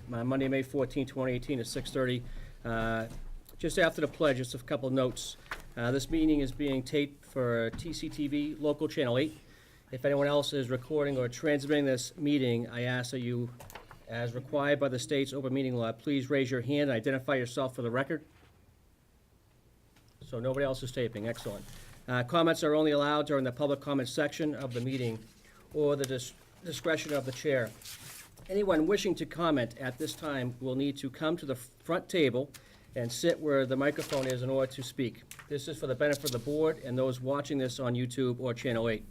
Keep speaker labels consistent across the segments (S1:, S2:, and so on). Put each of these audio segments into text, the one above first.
S1: Monday, May 14, 2018 at 6:30. Just after the pledge, just a couple notes. This meeting is being taped for TCTV, local channel 8. If anyone else is recording or transmitting this meeting, I ask that you, as required by the state's open meeting law, please raise your hand and identify yourself for the record. So nobody else is taping. Excellent. Comments are only allowed during the public comment section of the meeting or the discretion of the chair. Anyone wishing to comment at this time will need to come to the front table and sit where the microphone is in order to speak. This is for the benefit of the board and those watching this on YouTube or Channel 8.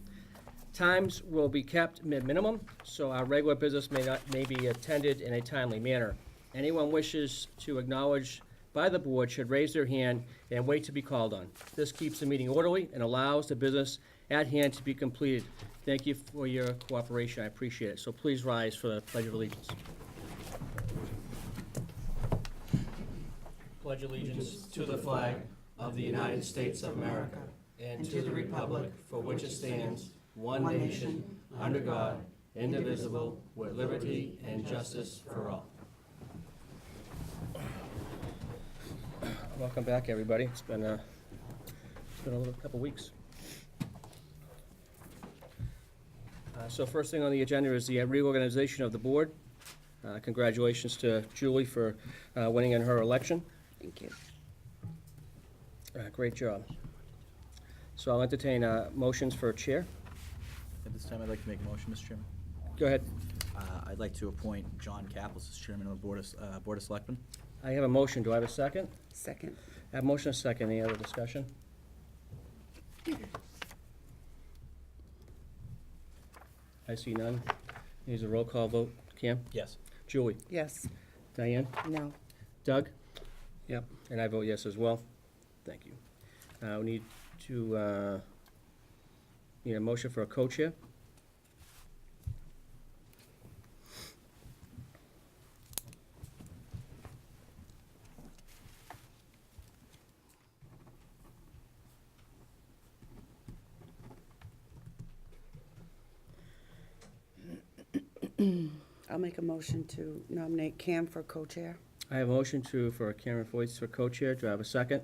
S1: Times will be kept minimum, so our regular business may be attended in a timely manner. Anyone wishes to acknowledge by the board should raise their hand and wait to be called on. This keeps the meeting orderly and allows the business at hand to be completed. Thank you for your cooperation. I appreciate it. So please rise for the Pledge of Allegiance. Pledge allegiance to the flag of the United States of America and to the republic for which it stands, one nation, under God, indivisible, with liberty and justice for all. Welcome back, everybody. It's been a couple weeks. So first thing on the agenda is the reorganization of the board. Congratulations to Julie for winning in her election.
S2: Thank you.
S1: Great job. So I'll entertain motions for chair.
S3: At this time, I'd like to make a motion, Mr. Chairman.
S1: Go ahead.
S3: I'd like to appoint John Caples as chairman of the Board of Selectmen.
S1: I have a motion. Do I have a second?
S2: Second.
S1: I have a motion, a second. Any other discussion? I see none. Needs a roll call vote. Cam?
S3: Yes.
S1: Julie?
S2: Yes.
S1: Diane?
S2: No.
S1: Doug? Yep. And I vote yes as well. Thank you. We need to, need a motion for a co-chair.
S2: I'll make a motion to nominate Cam for co-chair.
S1: I have a motion for Cameron Foyce for co-chair. Do I have a second?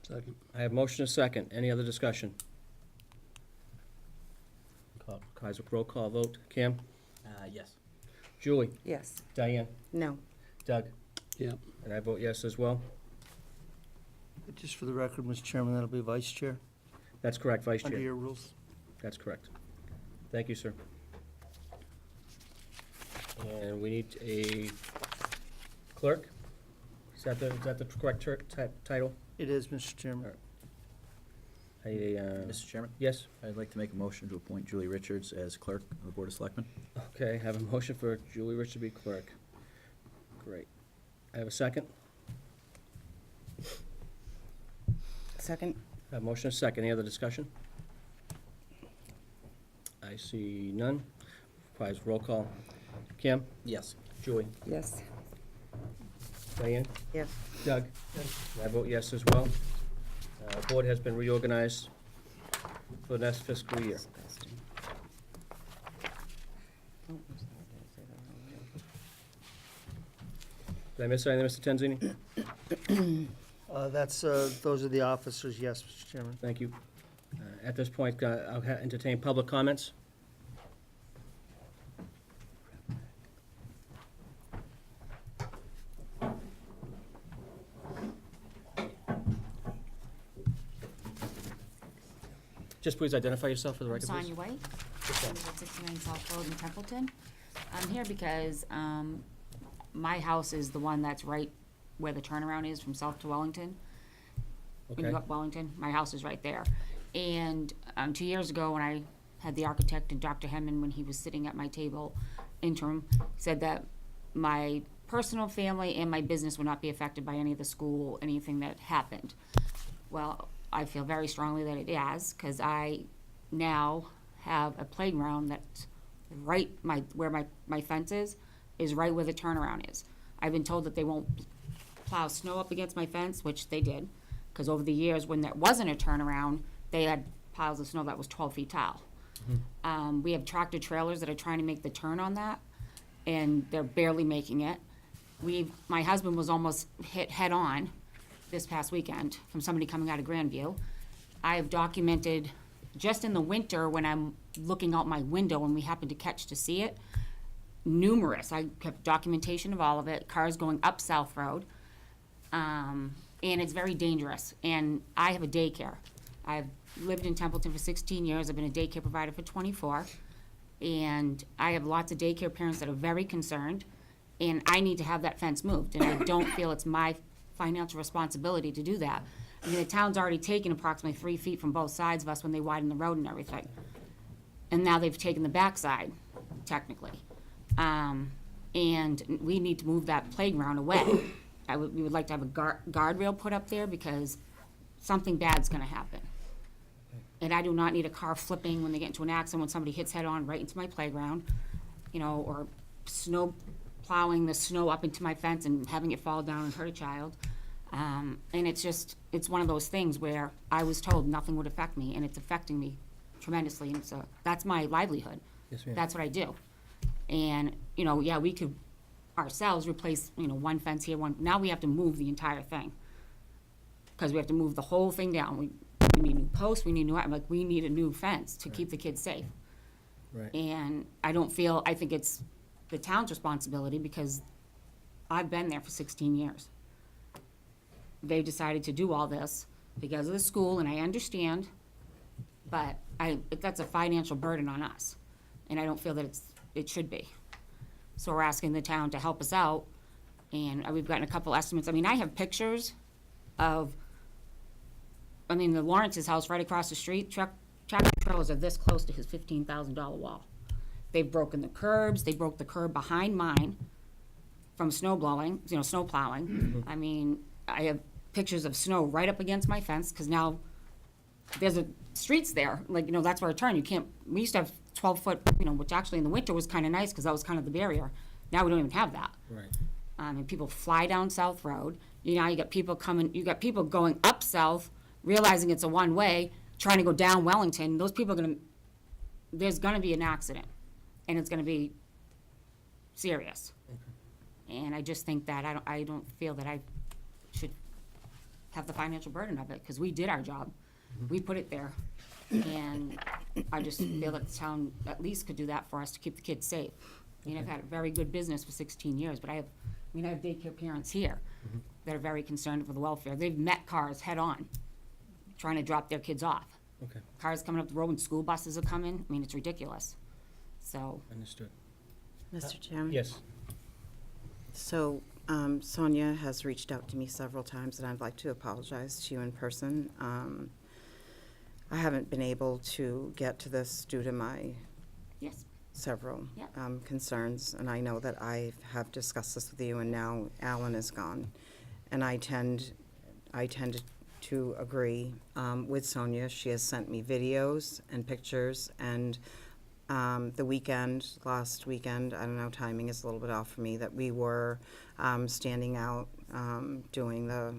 S4: Second.
S1: I have motion, a second. Any other discussion? Roll call vote. Cam?
S3: Yes.
S1: Julie?
S2: Yes.
S1: Diane?
S2: No.
S1: Doug?
S4: Yep.
S1: And I vote yes as well.
S4: Just for the record, Mr. Chairman, that'll be vice chair,
S1: That's correct, Vice
S4: under
S1: Chair.
S4: your rules.
S1: That's correct. Thank you, sir. And we need a clerk? Is that the correct title?
S4: It is, Mr. Chairman.
S3: Mr. Chairman,
S1: Yes?
S3: I'd like to make a motion to appoint Julie Richards as clerk of the Board of Selectmen.
S1: Okay, I have a motion for Julie Rich to be clerk. Great. I have a second?
S2: Second.
S1: I have a motion, a second. Any other discussion? I see none. Requires roll call. Kim?
S3: Yes.
S1: Julie?
S2: Yes.
S1: Diane?
S2: Yes.
S1: Doug? I vote yes as well. Board has been reorganized for the next fiscal year. Did I miss anything, Mr. Tenzini?
S4: Those are the officers, yes, Mr. Chairman.
S1: Thank you. At this point, I'll entertain public comments. Just please identify yourself for the record, please.
S5: Sonia White, I live at 69 South Road in Templeton. I'm here because my house is the one that's right where the turnaround is from South to Wellington. When you
S1: Okay.
S5: go up Wellington, my house is right there. And 2 years ago, when I had the architect and Dr. Hemman, when he was sitting at my table, interim, said that my personal family and my business would not be affected by any of the school, anything that happened. Well, I feel very strongly that it has, because I now have a playground that's right, where my fence is right where the turnaround is. I've been told that they won't plow snow up against my fence, which they did, because over the years, when there wasn't a turnaround, they had piles of snow that was 12 feet tall. We have tractor trailers that are trying to make the turn on that, and they're barely making it. My husband was almost hit head-on this past weekend from somebody coming out of Grandview. I have documented, just in the winter, when I'm looking out my window and we happen to see it, I kept documentation of all of it, cars going up South Road. And it's very dangerous. And I have a daycare. I've lived in Templeton for 16 years. I've been a daycare provider for 24. And I have lots of daycare parents that are very concerned. And I need to have that fence moved. And I don't feel it's my financial responsibility to do that. I mean, the town's already taken approximately 3 feet from both sides of us when they widened the road and everything. And now they've taken the backside, technically. And we need to move that playground away. We would like to have a guardrail put up there because something bad's gonna happen. And I do not need a car flipping when they get into an accident, when somebody hits head-on right into my playground, or snow plowing the snow up into my fence and having it fall down and hurt a child. And it's one of those things where I was told nothing would affect me, and it's affecting me tremendously, and so that's my livelihood.
S1: Yes, ma'am.
S5: That's what I do. And, we could ourselves replace, one fence here, now we have to move the entire thing. Because we have to move the whole thing down. We need new posts, we need we need a new fence to keep the kids safe.
S1: Right.
S5: And I think it's the town's responsibility because I've been there for 16 years. They decided to do all this because of the school, and I understand, but that's a financial burden on us, and I don't feel that it should be. So we're asking the town to help us out, and we've gotten a couple estimates. I mean, I have pictures of, the Lawrence's house right across the street, tractor trailers are this close to his $15,000 wall. They've broken the curbs, they broke the curb behind mine from snow plowing. I have pictures of snow right up against my fence, because now there's streets there, that's where I turn. We used to have 12-foot, which actually in the winter was kind of nice, because that was kind of the barrier. Now we don't even have that.
S1: Right.
S5: And people fly down South Road. You got people going up South, realizing it's a one-way, trying to go down Wellington. Those people there's gonna be an accident, and it's gonna be serious. Okay. And I just think that I don't feel that I should have the financial burden of it, because we did our job. We put it there. And I just feel that the town at least could do that for us to keep the kids safe. I've had a very good business for 16 years, but I have daycare parents here that are very concerned for the welfare. They've met cars head-on, trying to drop their kids off.
S1: Okay,
S5: Cars coming up the road and school buses are coming. It's ridiculous. So,
S1: understood.
S2: Mr. Chairman?
S1: Yes.
S2: So, Sonia has reached out to me several times, and I'd like to apologize to you in person. I haven't been able to get to this due to my
S5: yes.
S2: several
S5: Yeah.
S2: concerns, and I know that I have discussed this with you, and now Alan is gone. And I tend to agree with Sonia. She has sent me videos and pictures, and last weekend, I don't know, timing is a little bit off for me, that we were standing out doing the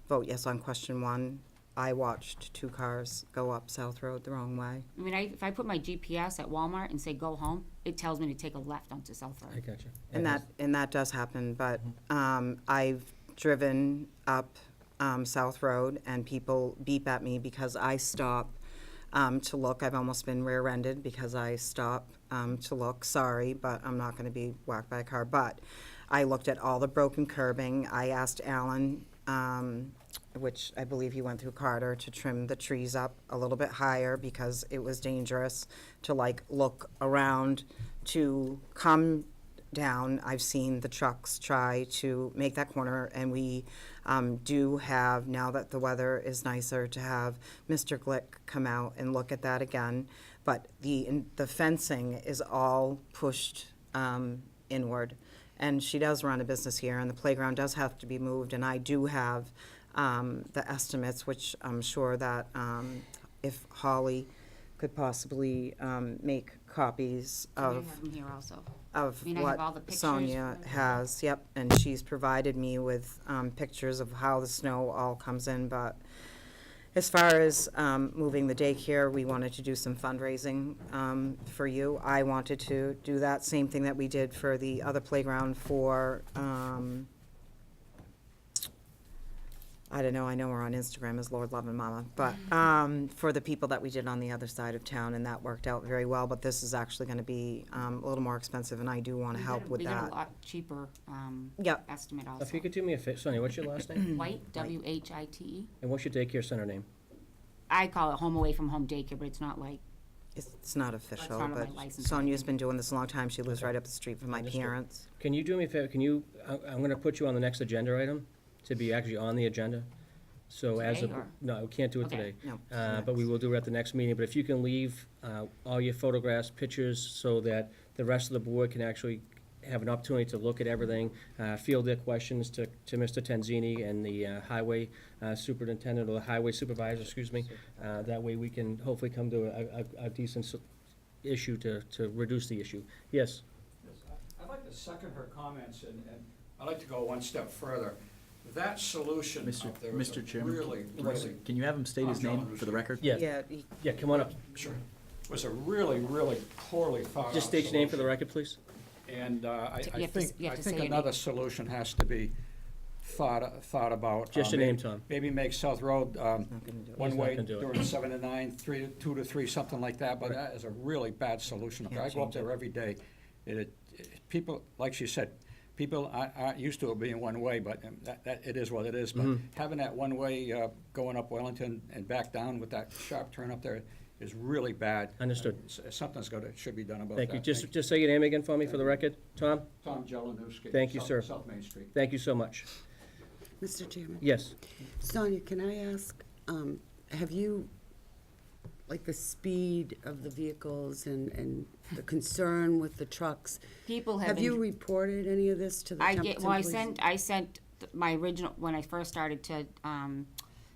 S2: vote yes on question 1. I watched 2 cars go up South Road the wrong way.
S5: If I put my GPS at Walmart and say go home, it tells me to take a left onto South Road.
S1: I got you.
S2: And that does happen, but I've driven up South Road, and people beep at me because I stop to look. I've almost been rear-ended because I stop to look. Sorry, but I'm not going to be whacked by a car. But I looked at all the broken curbing. I asked Alan, which I believe he went through Carter, to trim the trees up a little bit higher because it was dangerous to look around to come down. I've seen the trucks try to make that corner, and we do have, now that the weather is nicer, to have Mr. Glick come out and look at that again. But the fencing is all pushed inward. And she does run a business here, and the playground does have to be moved, and I do have the estimates, which I'm sure that if Holly could possibly make copies
S5: I
S2: of
S5: have them here also.
S2: of
S5: I have all the
S2: what
S5: pictures.
S2: Sonia has, yep, and she's provided me with pictures of how the snow all comes in, but As far as moving the daycare, we wanted to do some fundraising for you. I wanted to do that, same thing that we did for the other playground for, I don't know, I know we're on Instagram as Lord Love and Mama, but for the people that we did on the other side of town, and that worked out very well, but this is actually gonna be a little more expensive, and I do wanna help with
S5: We got a
S2: that.
S5: lot cheaper,
S2: Yep.
S5: estimate also.
S1: If you could do me a favor, Sonia, what's your last name?
S5: White, W-H-I-T-E.
S1: And what's your daycare center name?
S5: I call it home away from home daycare, but it's not like,
S2: It's not official,
S5: not on my
S2: but
S5: license.
S2: Sonia's been doing this a long time. She lives right up the street from my
S1: Understood.
S2: parents.
S1: Can you do me a favor, I'm gonna put you on the next agenda item, to be actually on the agenda. So as of,
S5: Today, or-
S1: no, we can't do it
S5: Okay.
S1: today.
S2: No.
S1: But we will do it at the next meeting, but if you can leave all your photographs, pictures, so that the rest of the board can actually have an opportunity to look at everything, field their questions to Mr. Tenzini and the highway superintendent, or the highway supervisor, excuse me. That way we can hopefully come to a decent issue to reduce the issue. Yes,
S6: Yes, I'd like to second her comments, and I'd like to go one step further. That solution up there is
S3: Mr.
S6: a
S3: Chairman,
S6: really,
S3: Can you have him state his
S6: John
S3: name for the record?
S1: yeah, yeah, come on up.
S6: sure, was a really poorly thought out
S1: Just state your name for the
S6: solution.
S1: record, please.
S6: And I
S5: You have to s- you have to say
S6: think
S5: your
S6: another
S5: name.
S6: solution has to be thought about.
S1: Just your name, Tom.
S6: Maybe make South Road
S2: Not gonna do it.
S6: one
S1: He's not
S6: way
S1: gonna do it.
S6: during 7 to 9, 2 to 3, something like that, but that is a really bad solution.
S2: Can't
S6: I go up
S2: change
S6: there every day. People, like she said, people aren't used to it being one way, but it is what it is. But
S1: Mm-hmm.
S6: having that one way going up Wellington and back down with that sharp turn up there is really bad.
S1: Understood.
S6: Something's should be done about
S1: Thank
S6: that.
S1: you. Just say your name again for me for the record. Tom?
S6: Tom Jelinuski.
S1: Thank you, sir.
S6: South Main Street.
S1: Thank you so much.
S7: Mr. Chairman?
S1: Yes.
S7: Sonia, can I ask, have you, like the speed of the vehicles and the concern with the trucks,
S5: people have
S7: have
S5: been.
S7: you reported any of this to the
S5: I
S7: Templeton
S5: get, well,
S7: Police?
S5: I sent my original, when I first started to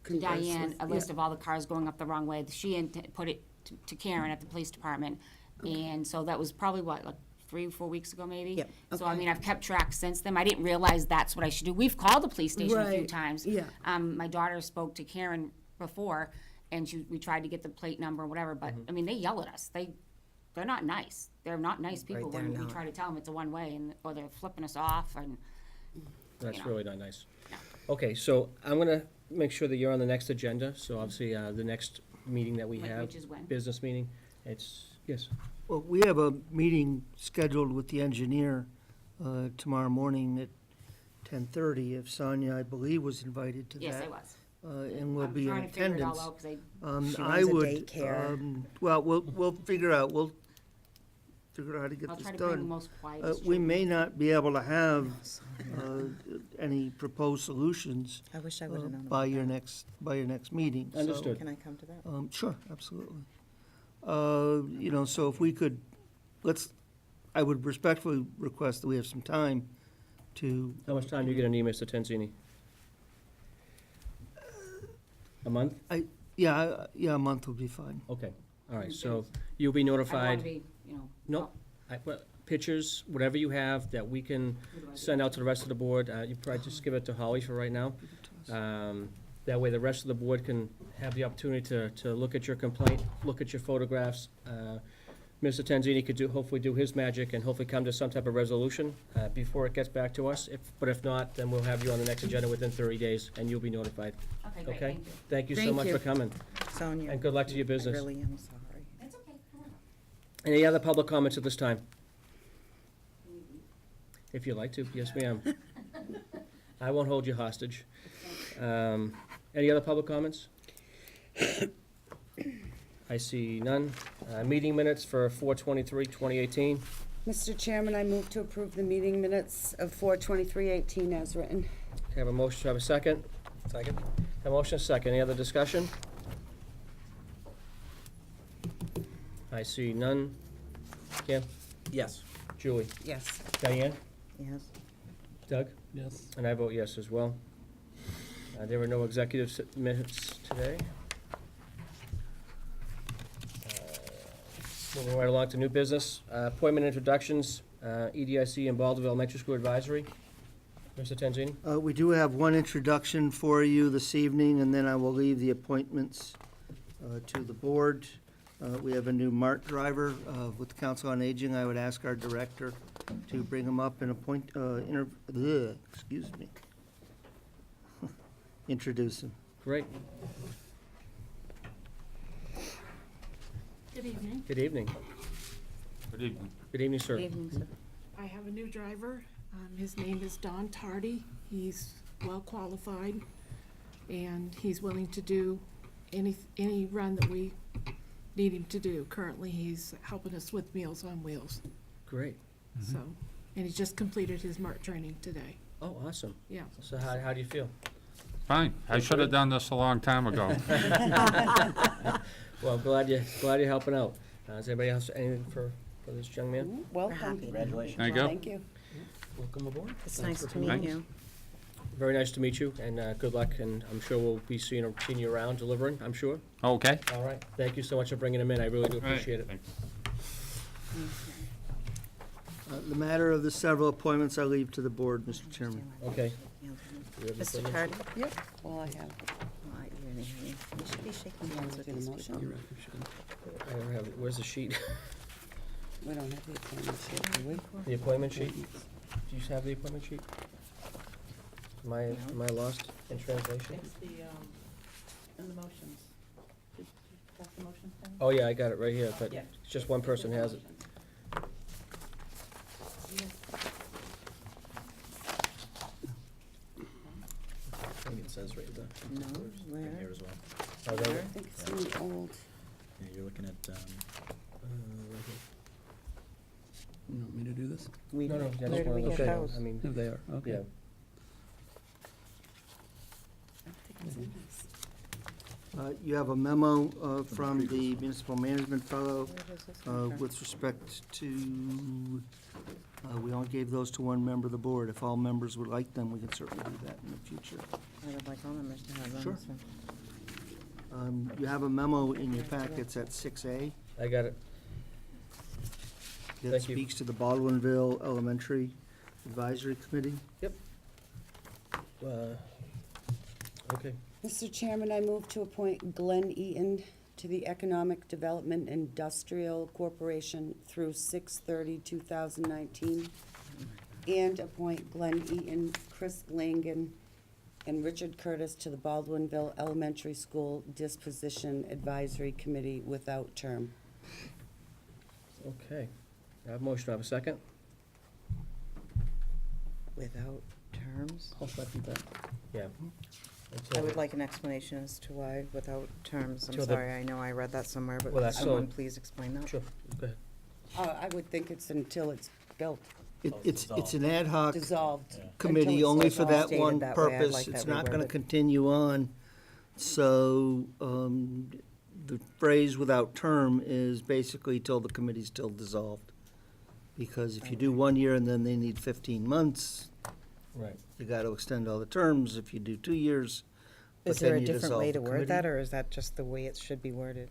S7: Converse
S5: Diane,
S7: with-
S5: a list
S7: yeah.
S5: of all the cars going up the wrong way. She put it to Karen at the police department. And so that was probably what, like 3 or 4 weeks ago maybe?
S7: Yep,
S5: So I
S7: okay.
S5: mean, I've kept track since then. I didn't realize that's what I should do. We've called the police station a few
S7: Right,
S5: times.
S7: yeah.
S5: My daughter spoke to Karen before and we tried to get the plate number or whatever, but I mean, they yell at us. They're not nice. They're not nice people
S2: they're
S5: when we
S2: not.
S5: try to tell them it's a one way or they're flipping us off and.
S1: That's
S5: know.
S1: really not nice. Okay, so I'm gonna make sure that you're on the next agenda, so obviously, the next meeting that we have.
S5: Which is when?
S1: Business meeting, yes,
S4: Well, we have a meeting scheduled with the engineer tomorrow morning at 10:30. If Sonia, I believe, was invited to that.
S5: Yes, I was.
S4: And will be in
S5: I'm trying to figure it all
S4: attendance.
S5: out, 'cause
S2: She
S4: I
S2: runs a
S4: would,
S2: daycare.
S4: well, we'll figure out how to get
S5: I'll
S4: this
S5: try to bring the
S4: done.
S5: most quiet.
S4: We may not be able to have any proposed solutions
S2: I wish I would have known
S4: by
S2: about
S4: your
S2: that.
S4: next meeting. So,
S1: Understood.
S2: Can I come to that?
S4: Sure, absolutely. So if we could, I would respectfully request that we have some time to,
S1: How much time do you get an email, Mr. Tenzini? A month?
S4: yeah, a month would be fine.
S1: Okay, all right, so you'll be
S5: I wanna
S1: notified.
S5: be, you know.
S1: No, pictures, whatever you have that we can send out to the rest of the board, you probably just give it to Holly for right now. That way the rest of the board can have the opportunity to look at your complaint, look at your photographs. Mr. Tenzini could hopefully do his magic and hopefully come to some type of resolution before it gets back to us. But if not, then we'll have you on the next agenda within 30 days, and you'll be notified.
S5: Okay, great,
S1: Okay?
S5: thank you.
S1: Thank you so
S7: Thank
S1: much
S7: you.
S1: for coming,
S2: Sonia.
S1: and good luck to your
S2: I
S1: business.
S2: really am sorry.
S5: That's okay. Come on.
S1: Any other public comments at this time? If you'd like to, yes, ma'am. I won't hold you hostage. Any other public comments? I see none. Meeting minutes for 4/23/2018.
S7: Mr. Chairman, I move to approve the meeting minutes of 4/23/18 as written.
S1: Have a motion, have a second? Second. Have a motion, a second. Any other discussion? I see none. Kim?
S3: Yes.
S1: Julie?
S2: Yes.
S1: Diane?
S2: Yes.
S1: Doug?
S4: Yes.
S1: And I vote yes as well. There were no executive minutes today. Moving right along to new business, appointment introductions, EDIC and Baldwinville Elementary School Advisory. Mr. Tanzini?
S4: We do have one introduction for you this evening, and then I will leave the appointments to the board. We have a new MART driver with the Council on Aging. I would ask our director to bring him up and introduce him.
S1: Great.
S8: Good evening.
S1: Good evening.
S9: Good evening.
S1: Good evening, sir.
S5: Evening, sir.
S8: I have a new driver. His name is Don Tardy. He's well qualified, and he's willing to do any run that we need him to do. Currently, he's helping us with Meals on Wheels.
S1: Great.
S8: So, and he just completed his MART training today.
S1: Oh, awesome.
S8: Yeah.
S1: So how do you feel?
S9: Fine. I should have done this a long time ago.
S1: Well, I'm glad you're helping out. Does anybody else anything for this young man?
S7: Welcome.
S3: Congratulations.
S9: There you go.
S7: Thank you.
S1: Welcome aboard.
S2: It's nice to
S1: for
S2: meet
S9: Thanks.
S2: you.
S1: Very nice to meet you, and good luck, and I'm sure we'll be seeing you around delivering, I'm sure.
S9: Okay.
S1: All right. Thank you so much for bringing him in. I really do
S9: All right.
S1: appreciate it.
S9: Thank you.
S4: The matter of the several appointments I leave to the board, Mr. Chairman.
S1: Okay. Do we have
S2: Mr.
S1: anything?
S2: Tardy?
S7: Yep, well, I have.
S2: You should be shaking hands with
S7: Do the
S2: these
S7: motion?
S2: people.
S1: I don't have it. Where's the sheet?
S7: We don't have the appointment sheet, do we?
S1: The appointment sheet? Do you have the appointment sheet? Am I lost in translation?
S10: It's the, in the motions. Did you pass the motions down?
S1: Oh, yeah, I got it right here, but
S10: Yeah.
S1: it's just one person has it.
S3: I think it says right there.
S2: No,
S3: Right
S2: where?
S3: here as well.
S1: Oh, there-
S7: I think it's in the old.
S3: Yeah, you're looking at,
S1: right here.
S11: You want me to do this?
S2: We
S1: No, no,
S2: did.
S1: I just
S2: Where do we
S1: wanna
S2: get
S1: look at it.
S2: those?
S1: I mean,
S11: If they are, okay.
S1: yeah.
S7: I think it's in this.
S4: You have a memo from the municipal management fellow
S2: Where does this come from?
S4: with respect to, we only gave those to one member of the board. If all members would like them, we can certainly do that in the future.
S2: I would like all members to have them.
S4: Sure.
S2: so.
S4: You have a memo in your packets at 6A
S1: I got it.
S4: that
S1: Thank you.
S4: speaks to the Baldwinville Elementary Advisory Committee.
S1: Okay.
S7: Mr. Chairman, I move to appoint Glenn Eaton to the Economic Development Industrial Corporation through 6/30/2019, and appoint Glenn Eaton, Chris Langan, and Richard Curtis to the Baldwinville Elementary School Disposition Advisory Committee without term.
S1: Okay. I have a motion. Do I have a second?
S2: Without terms?
S1: I'll second that. Yeah.
S2: I would like an explanation as to why without terms. I'm
S1: Till the-
S2: sorry, I know I read that somewhere, but
S1: Well, that's
S2: could someone
S1: so-
S2: please explain that?
S1: Sure, go ahead.
S7: I would think it's until it's built,
S4: It's an ad hoc
S7: dissolved.
S4: committee
S7: until
S4: only
S7: it's
S4: for that
S2: Stated
S4: one
S2: that way. I'd
S4: purpose.
S2: like
S4: It's
S2: that
S4: not gonna
S2: reworded.
S4: continue on. So, the phrase without term is basically till the committee's still dissolved. Because if you do 1 year and then they need 15 months,
S1: Right.
S4: you gotta extend all the terms. If you do 2 years, but
S2: Is there
S4: then
S2: a
S4: you
S2: different
S4: dissolve
S2: way
S4: the
S2: to word that,
S4: committee.
S2: or is that just the way it should be worded?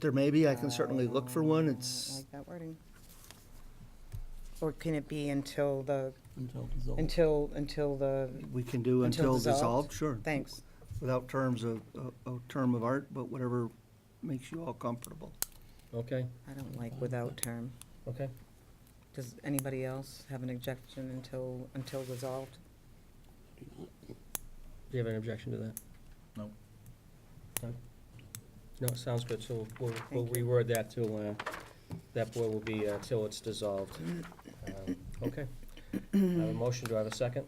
S4: There may be, I can certainly look for one.
S2: I don't
S4: It's,
S2: like that wording. Or can it be until the,
S11: Until dissolved.
S2: until the,
S4: we can do
S2: Until
S4: until
S2: dissolved?
S4: dissolved, sure.
S2: thanks.
S4: Without terms of, a term of art, but whatever makes you all comfortable.
S1: Okay,
S2: I don't like without term.
S1: okay.
S2: Does anybody else have an objection until dissolved?
S1: Do you have an objection to that?
S3: No.
S1: No? No, it sounds good, so we'll
S2: Thank you.
S1: reword that to, that board will be till it's dissolved. Okay. I have a motion, do I have a second?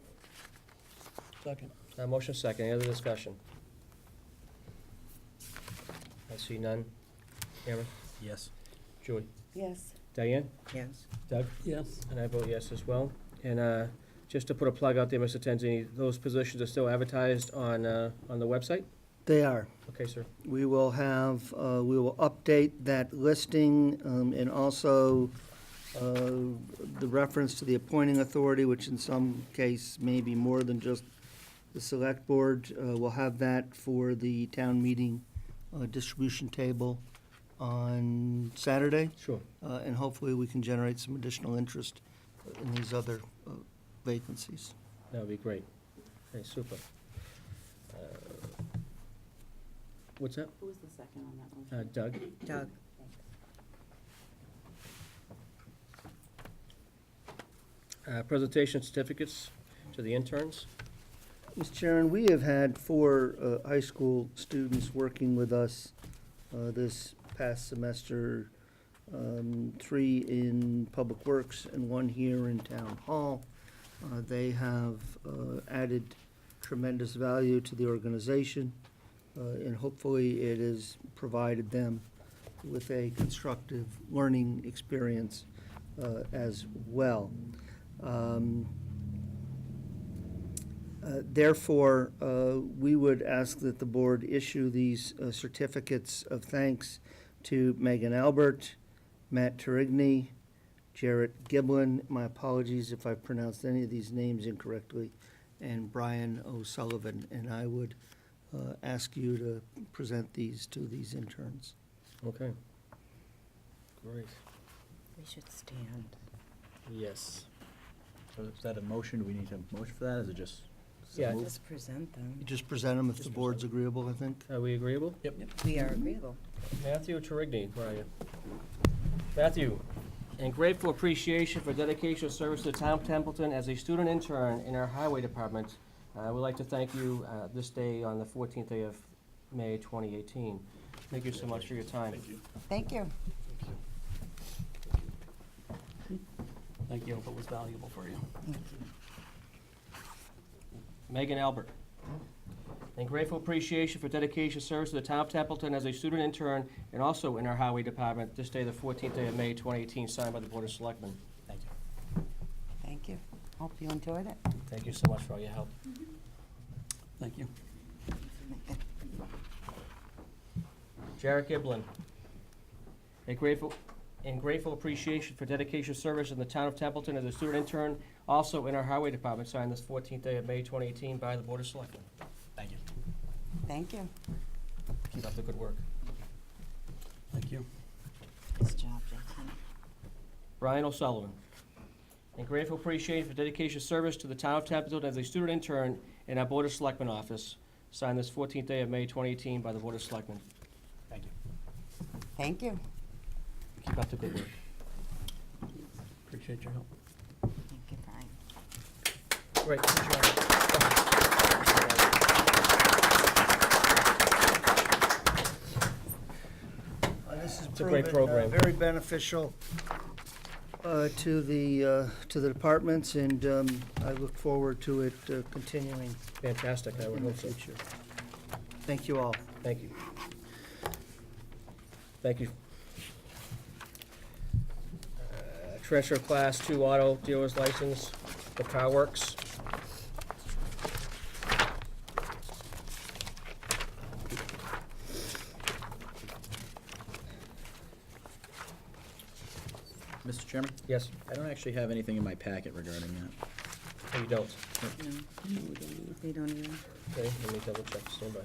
S11: Second.
S1: Motion second, any other discussion? I see none. Aaron?
S3: Yes.
S1: Julie?
S7: Yes.
S1: Diane?
S2: Yes.
S1: Doug?
S11: Yes.
S1: And I vote yes as well. And just to put a plug out there, Mr. Tenzini, those positions are still advertised on the website?
S4: They are.
S1: Okay, sir.
S4: We will have, we will update that listing, and also the reference to the appointing authority, which in some case may be more than just the select board. We'll have that for the town meeting distribution table on Saturday.
S1: Sure.
S4: And hopefully we can generate some additional interest in these other vacancies.
S1: That would be great. Okay, super. What's that?
S10: Who was the second on that motion?
S1: Doug?
S2: Doug?
S1: Presentation certificates to the interns.
S4: Mr. Chairman, we have had 4 high school students working with us this past semester, 3 in Public Works and 1 here in Town Hall. They have added tremendous value to the organization, and hopefully it has provided them with a constructive learning experience as well. Therefore, we would ask that the board issue these certificates of thanks to Megan Albert, Matt Terigny, Jarrett Giblin, my apologies if I've pronounced any of these names incorrectly, and Brian O'Sullivan. And I would ask you to present these to these interns.
S1: Okay. Great.
S2: We should stand.
S1: Yes.
S3: So is that a motion? Do we need a motion for that? Is it just?
S1: Yeah.
S2: Just present them.
S4: You just present them if the board's agreeable, I think.
S1: Are we agreeable?
S3: Yep.
S2: We are agreeable.
S1: Matthew Terigny, where are you? Matthew, in grateful appreciation for dedication of service to the town of Templeton as a student intern in our highway department, we'd like to thank you this day on the 14th day of May 2018. Thank you so much for your time.
S7: Thank you.
S11: Thank you, hope it was valuable for you.
S1: Megan Albert. In grateful appreciation for dedication of service to the town of Templeton as a student intern and also in our highway department, this day, the 14th day of May 2018, signed by the Board of Selectmen.
S3: Thank you.
S7: Thank you. Hope you enjoyed it.
S1: Thank you so much for all your help.
S11: Thank you.
S1: Jarrett Giblin. In grateful appreciation for dedication of service in the town of Templeton as a student intern, also in our highway department, signed this 14th day of May 2018 by the Board of Selectmen.
S3: Thank you.
S7: Thank you.
S1: Keep up the good work.
S11: Thank you.
S2: Nice job, Jason.
S1: Brian O'Sullivan. In grateful appreciation for dedication of service to the town of Templeton as a student intern in our Board of Selectmen office, signed this 14th day of May 2018 by the Board of Selectmen.
S3: Thank you.
S7: Thank you.
S1: Keep up the good work.
S11: Appreciate your help.
S2: Thank you, Brian.
S1: Great, good job.
S4: This has
S1: It's a great
S4: proven,
S1: program.
S4: very beneficial to the departments, and I look forward to it continuing
S1: Fantastic, I would
S4: in the
S1: hope so.
S4: future. Thank you all.
S1: Thank you. Thank you. Transfer Class 2 Auto Dealer's License for Car Works.
S3: Mr. Chairman,
S1: Yes,
S3: I don't actually have anything in my packet regarding that.
S1: no, you don't.
S2: No, we don't even.
S1: Okay, let me double check, stand by.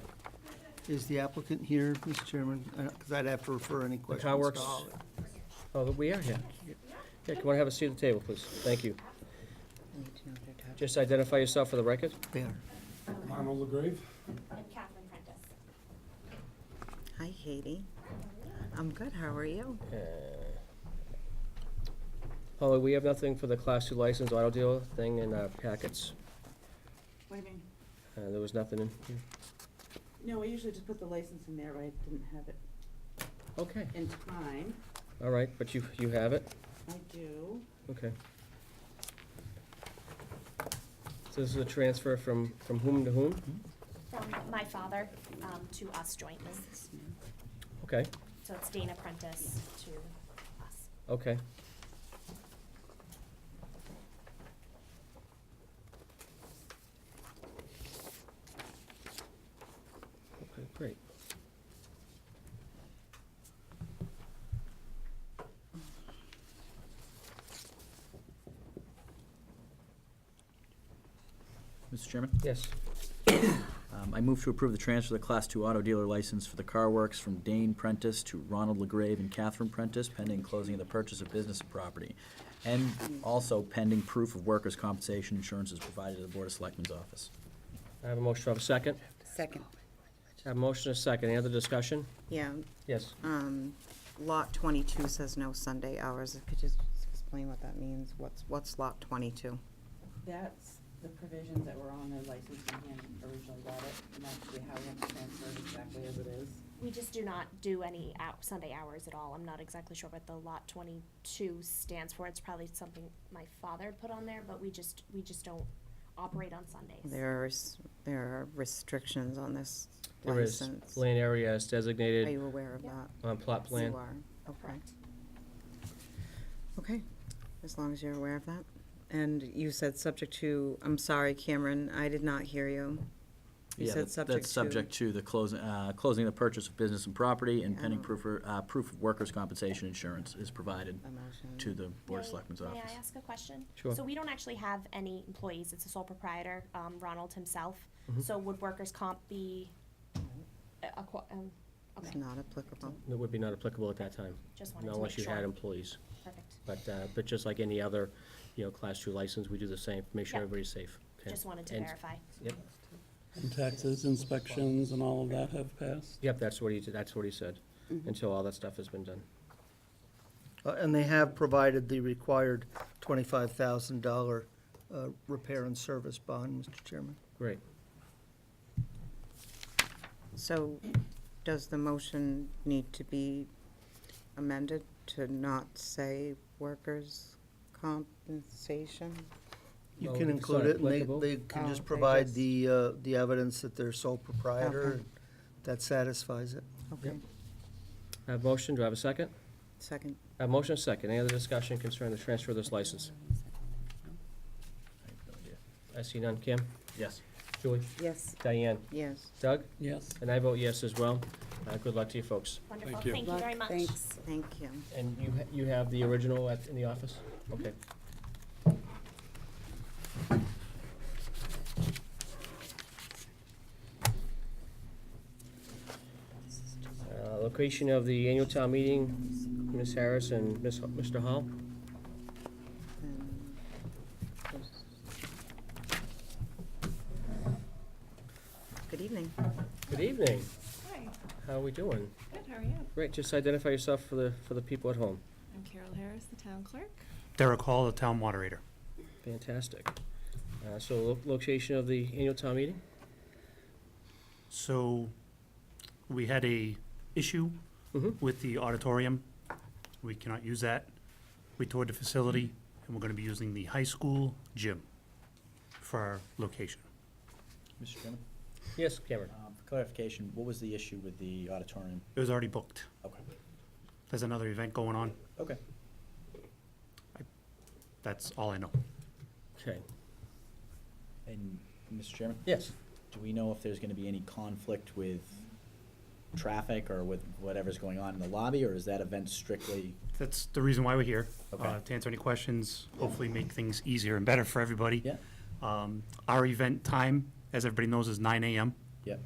S4: Is the applicant here, Mr. Chairman? Because I'd have to refer any questions
S1: Car
S4: to
S1: Works.
S4: Holly.
S1: Oh, we are here. Yeah, come on, have a seat at the table, please. Thank you.
S2: I need to know if they're talking.
S1: Just identify yourself for the record.
S4: There.
S12: Arnold LaGrave.
S13: I'm Catherine Prentice.
S2: Hi, Katie. I'm good, how are you?
S1: Holly, we have nothing for the Class 2 license auto dealer thing in our packets.
S10: What do you mean?
S1: There was nothing in here.
S10: No, we usually just put the license in there, but I didn't have it
S1: Okay,
S10: in time.
S1: all right, but you have it?
S10: I do.
S1: Okay. So this is a transfer from whom to whom?
S13: From my father to us jointly.
S1: Okay,
S13: So it's Dana Prentice to us.
S1: okay. Okay, great.
S3: Mr. Chairman?
S1: Yes,
S3: I move to approve the transfer of the Class 2 auto dealer license for the Car Works from Dane Prentice to Ronald LaGrave and Catherine Prentice pending closing of the purchase of business and property. And also pending proof of workers' compensation insurance is provided to the Board of Selectmen's office.
S1: I have a motion, do I have a second?
S7: Second.
S1: I have a motion and a second. Any other discussion?
S2: Yeah,
S1: Yes.
S2: lot 22 says no Sunday hours. Could you just explain what that means? What's lot 22?
S10: That's the provisions that were on the license when he originally got it, and actually how we have to transfer it exactly as it is.
S13: We just do not do any Sunday hours at all. I'm not exactly sure what the lot 22 stands for. It's probably something my father put on there, but we just don't operate on Sundays.
S2: There are restrictions on this
S1: There is.
S2: license.
S1: Land area is
S2: Are
S1: designated
S2: you aware of
S13: Yeah.
S2: that?
S1: on plot plan.
S2: You are, okay.
S13: Correct.
S2: Okay, as long as you're aware of that. And you said subject to, I'm sorry, Cameron, I did not hear you. You
S3: Yeah,
S2: said
S3: that's subject to the closing of the purchase of business and property and pending proof of workers' compensation insurance is provided
S2: A motion.
S3: to the Board of Selectmen's
S13: May
S3: office.
S13: I ask a question?
S1: Sure.
S13: So we don't actually have any employees. It's a sole proprietor, Ronald himself.
S1: Mhm.
S13: So would workers' comp be,
S2: It's
S13: okay,
S2: not applicable.
S1: It would be not applicable at that time,
S13: just wanted
S1: not
S13: to make
S1: unless you
S13: sure.
S1: had employees.
S13: Perfect.
S1: But just like any other, Class 2 license, we do the same, make sure
S13: Yep.
S1: everybody's safe. Okay?
S13: Just wanted to
S1: And-
S13: verify.
S1: Yep,
S11: And taxes, inspections, and all of that have passed?
S1: yep, that's what he said, until all that stuff has been done.
S4: And they have provided the required $25,000 repair and service bond, Mr. Chairman.
S1: Great.
S2: So does the motion need to be amended to not say workers' compensation?
S4: You
S1: Well,
S4: can
S1: if it's
S4: include
S1: not
S4: it, and
S1: applicable-
S4: they can
S2: Oh,
S4: just
S2: they
S4: provide
S2: just-
S4: the evidence that they're sole proprietor,
S2: Okay.
S4: and that satisfies it.
S2: Okay,
S1: I have a motion, do I have a second?
S2: second.
S1: I have a motion and a second. Any other discussion concerning the transfer of this license?
S3: I have no idea.
S1: I see none. Kim?
S3: Yes.
S1: Julie?
S7: Yes.
S1: Diane?
S2: Yes,
S1: Doug?
S11: Yes.
S1: And I vote yes as well. Good luck to you folks.
S13: Wonderful.
S12: you.
S13: Thank you very much.
S7: Thanks.
S2: thank you.
S1: And you have the original in the office? Okay. Location of the annual town meeting, Ms. Harris and Mr. Hall.
S2: Good evening.
S1: Good evening.
S14: Hi,
S1: How are we doing?
S14: good, how are you?
S1: Great, just identify yourself for the people at home.
S14: I'm Carol Harris, the town clerk.
S11: Derek Hall, the town moderator.
S1: Fantastic. So location of the annual town meeting?
S11: So, we had a issue
S1: Mhm.
S11: with the auditorium. We cannot use that. We toured the facility, and we're gonna be using the high school gym for our location.
S3: Mr. Chairman,
S1: Yes, Cameron.
S3: for clarification, what was the issue with the auditorium?
S11: It was already booked.
S3: Okay.
S11: There's another event going on.
S3: Okay.
S11: That's all I know.
S1: Okay.
S3: And, Mr. Chairman?
S1: Yes.
S3: Do we know if there's gonna be any conflict with traffic or with whatever's going on in the lobby, or is that event strictly?
S11: That's the reason why we're here.
S3: Okay.
S11: To answer any questions, hopefully make things easier and better for everybody.
S3: Yeah.
S11: Our event time, as everybody knows, is 9 AM.
S3: Yep.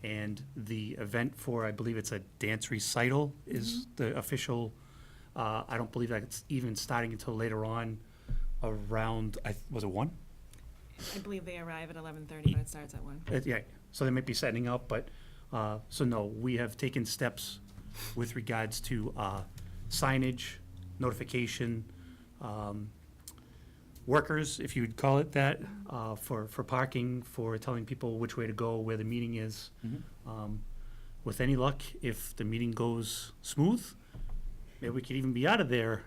S11: And the event for, I believe it's a dance recital, is the official, I don't believe that it's even starting until later on around, was it 1?
S14: I believe they arrive at 11:30, but it starts at 1.
S11: Yeah, so they might be setting up, but, so no, we have taken steps with regards to signage, notification, workers, if you'd call it that, for parking, for telling people which way to go, where the meeting is. With any luck, if the meeting goes smooth, maybe we could even be out of there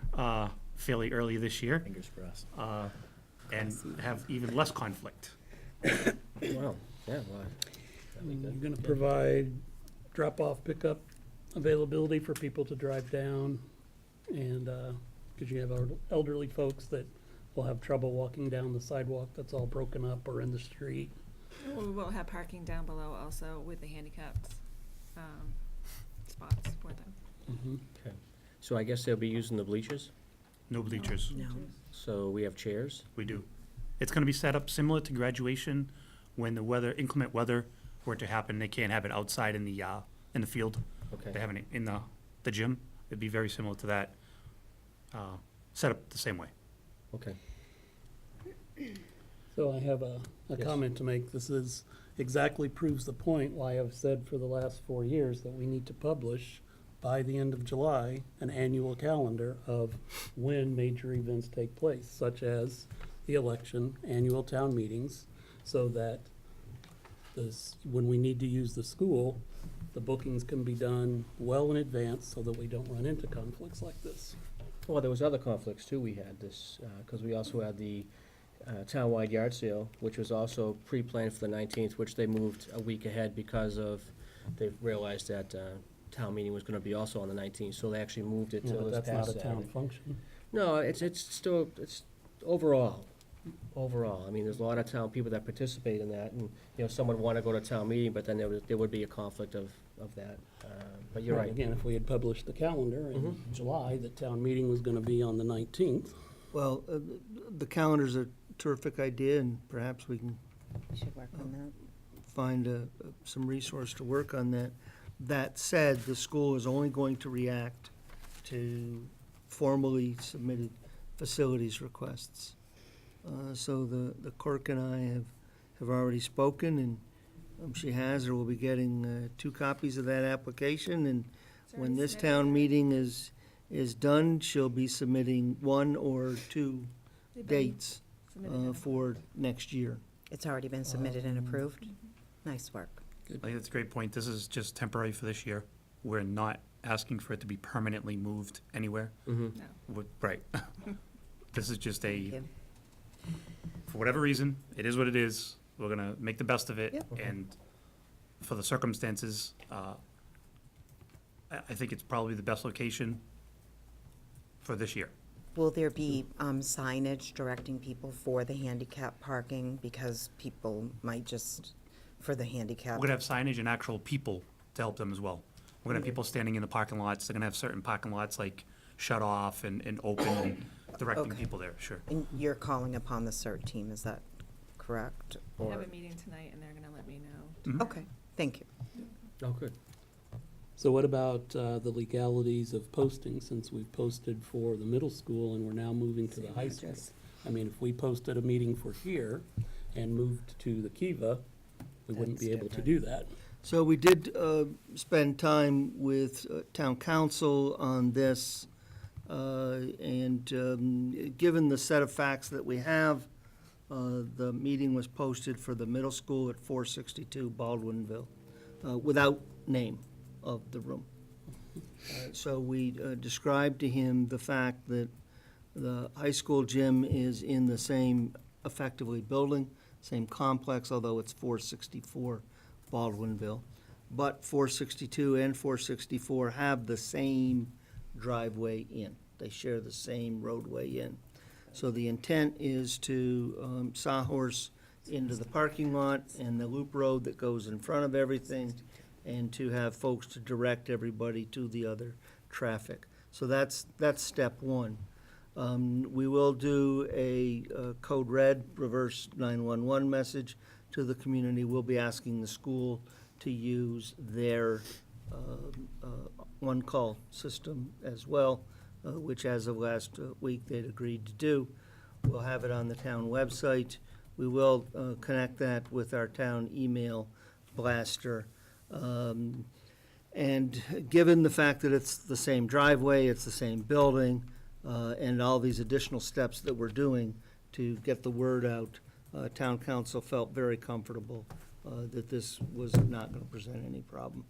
S11: fairly early this year,
S3: Fingers crossed.
S11: and have even less conflict.
S1: Wow, yeah, well, that'd be
S15: You're
S1: good.
S15: gonna provide drop-off, pickup availability for people to drive down, and, because you have elderly folks that will have trouble walking down the sidewalk that's all broken up or in the street.
S14: We will have parking down below also with the handicapped spots for them.
S1: Okay. So I guess they'll be using the bleachers,
S11: No bleachers.
S2: No.
S1: so we have chairs.
S11: We do. It's gonna be set up similar to graduation, when the weather, inclement weather were to happen, they can't have it outside in the field.
S1: Okay.
S11: They're having it in the gym. It'd be very similar to that, set up the same way.
S1: Okay.
S15: So I have a
S1: Yes.
S15: comment to make. This is exactly proves the point why I've said for the last 4 years that we need to publish by the end of July an annual calendar of when major events take place, such as the election, annual town meetings, so that when we need to use the school, the bookings can be done well in advance so that we don't run into conflicts like this.
S1: Well, there was other conflicts too we had this, because we also had the townwide yard sale, which was also pre-planned for the 19th, which they moved a week ahead because of, they realized that town meeting was gonna be also on the 19th, so they actually moved it
S15: Yeah,
S1: till
S15: but
S1: this
S15: that's not
S1: past
S15: a town
S1: Saturday.
S15: function.
S1: No, it's still, it's overall, I mean, there's a lot of town people that participate in that, and, you know, some would wanna go to town meeting, but then there would be a conflict of that, but you're right.
S15: Again, if we had published the calendar in July, the town meeting was gonna be on the 19th.
S4: Well, the calendar's a terrific idea, and perhaps we can
S2: We should work on that.
S4: find some resource to work on that. That said, the school is only going to react to formally submitted facilities requests. So the clerk and I have already spoken, and she has, or will be getting 2 copies of that application, and when this town meeting is done, she'll be submitting 1 or 2 dates for next year.
S2: It's already been submitted and approved? Nice work.
S11: I think that's a great point. This is just temporary for this year. We're not asking for it to be permanently moved anywhere.
S1: Mhm.
S11: Right. This is just
S2: Thank
S11: a,
S2: you.
S11: for whatever reason, it is what it is. We're gonna make the best of it.
S2: Yep.
S11: And for the circumstances, I think it's probably the best location for this year.
S2: Will there be signage directing people for the handicap parking? Because people might just, for the handicap.
S11: We're gonna have signage and actual people to help them as well. We're gonna have people standing in the parking lots. They're gonna have certain parking lots like shut off and open and directing
S2: Okay.
S11: people there, sure.
S2: And you're calling upon the CERT team, is that correct?
S14: I have
S2: Or,
S14: a meeting tonight and they're gonna let me know.
S11: Mhm.
S2: okay, thank you.
S1: Oh, good.
S15: So what about the legalities of posting, since we've posted for the middle school and we're now moving to the high school? I mean, if we posted a meeting for here and moved to the Kiva, we wouldn't be able to do that.
S4: So we did spend time with town council on this, and given the set of facts that we have, the meeting was posted for the middle school at 462 Baldwinville, without name of the room. So we described to him the fact that the high school gym is in the same, effectively, building, same complex, although it's 464 Baldwinville. But 462 and 464 have the same driveway in. They share the same roadway in. So the intent is to sawhorse into the parking lot and the loop road that goes in front of everything, and to have folks to direct everybody to the other traffic. So that's step one. We will do a code red reverse 911 message to the community. We'll be asking the school to use their one-call system as well, which as of last week they'd agreed to do. We'll have it on the town website. We will connect that with our town email blaster. And given the fact that it's the same driveway, it's the same building, and all these additional steps that we're doing to get the word out, town council felt very comfortable that this was not going to present any problem,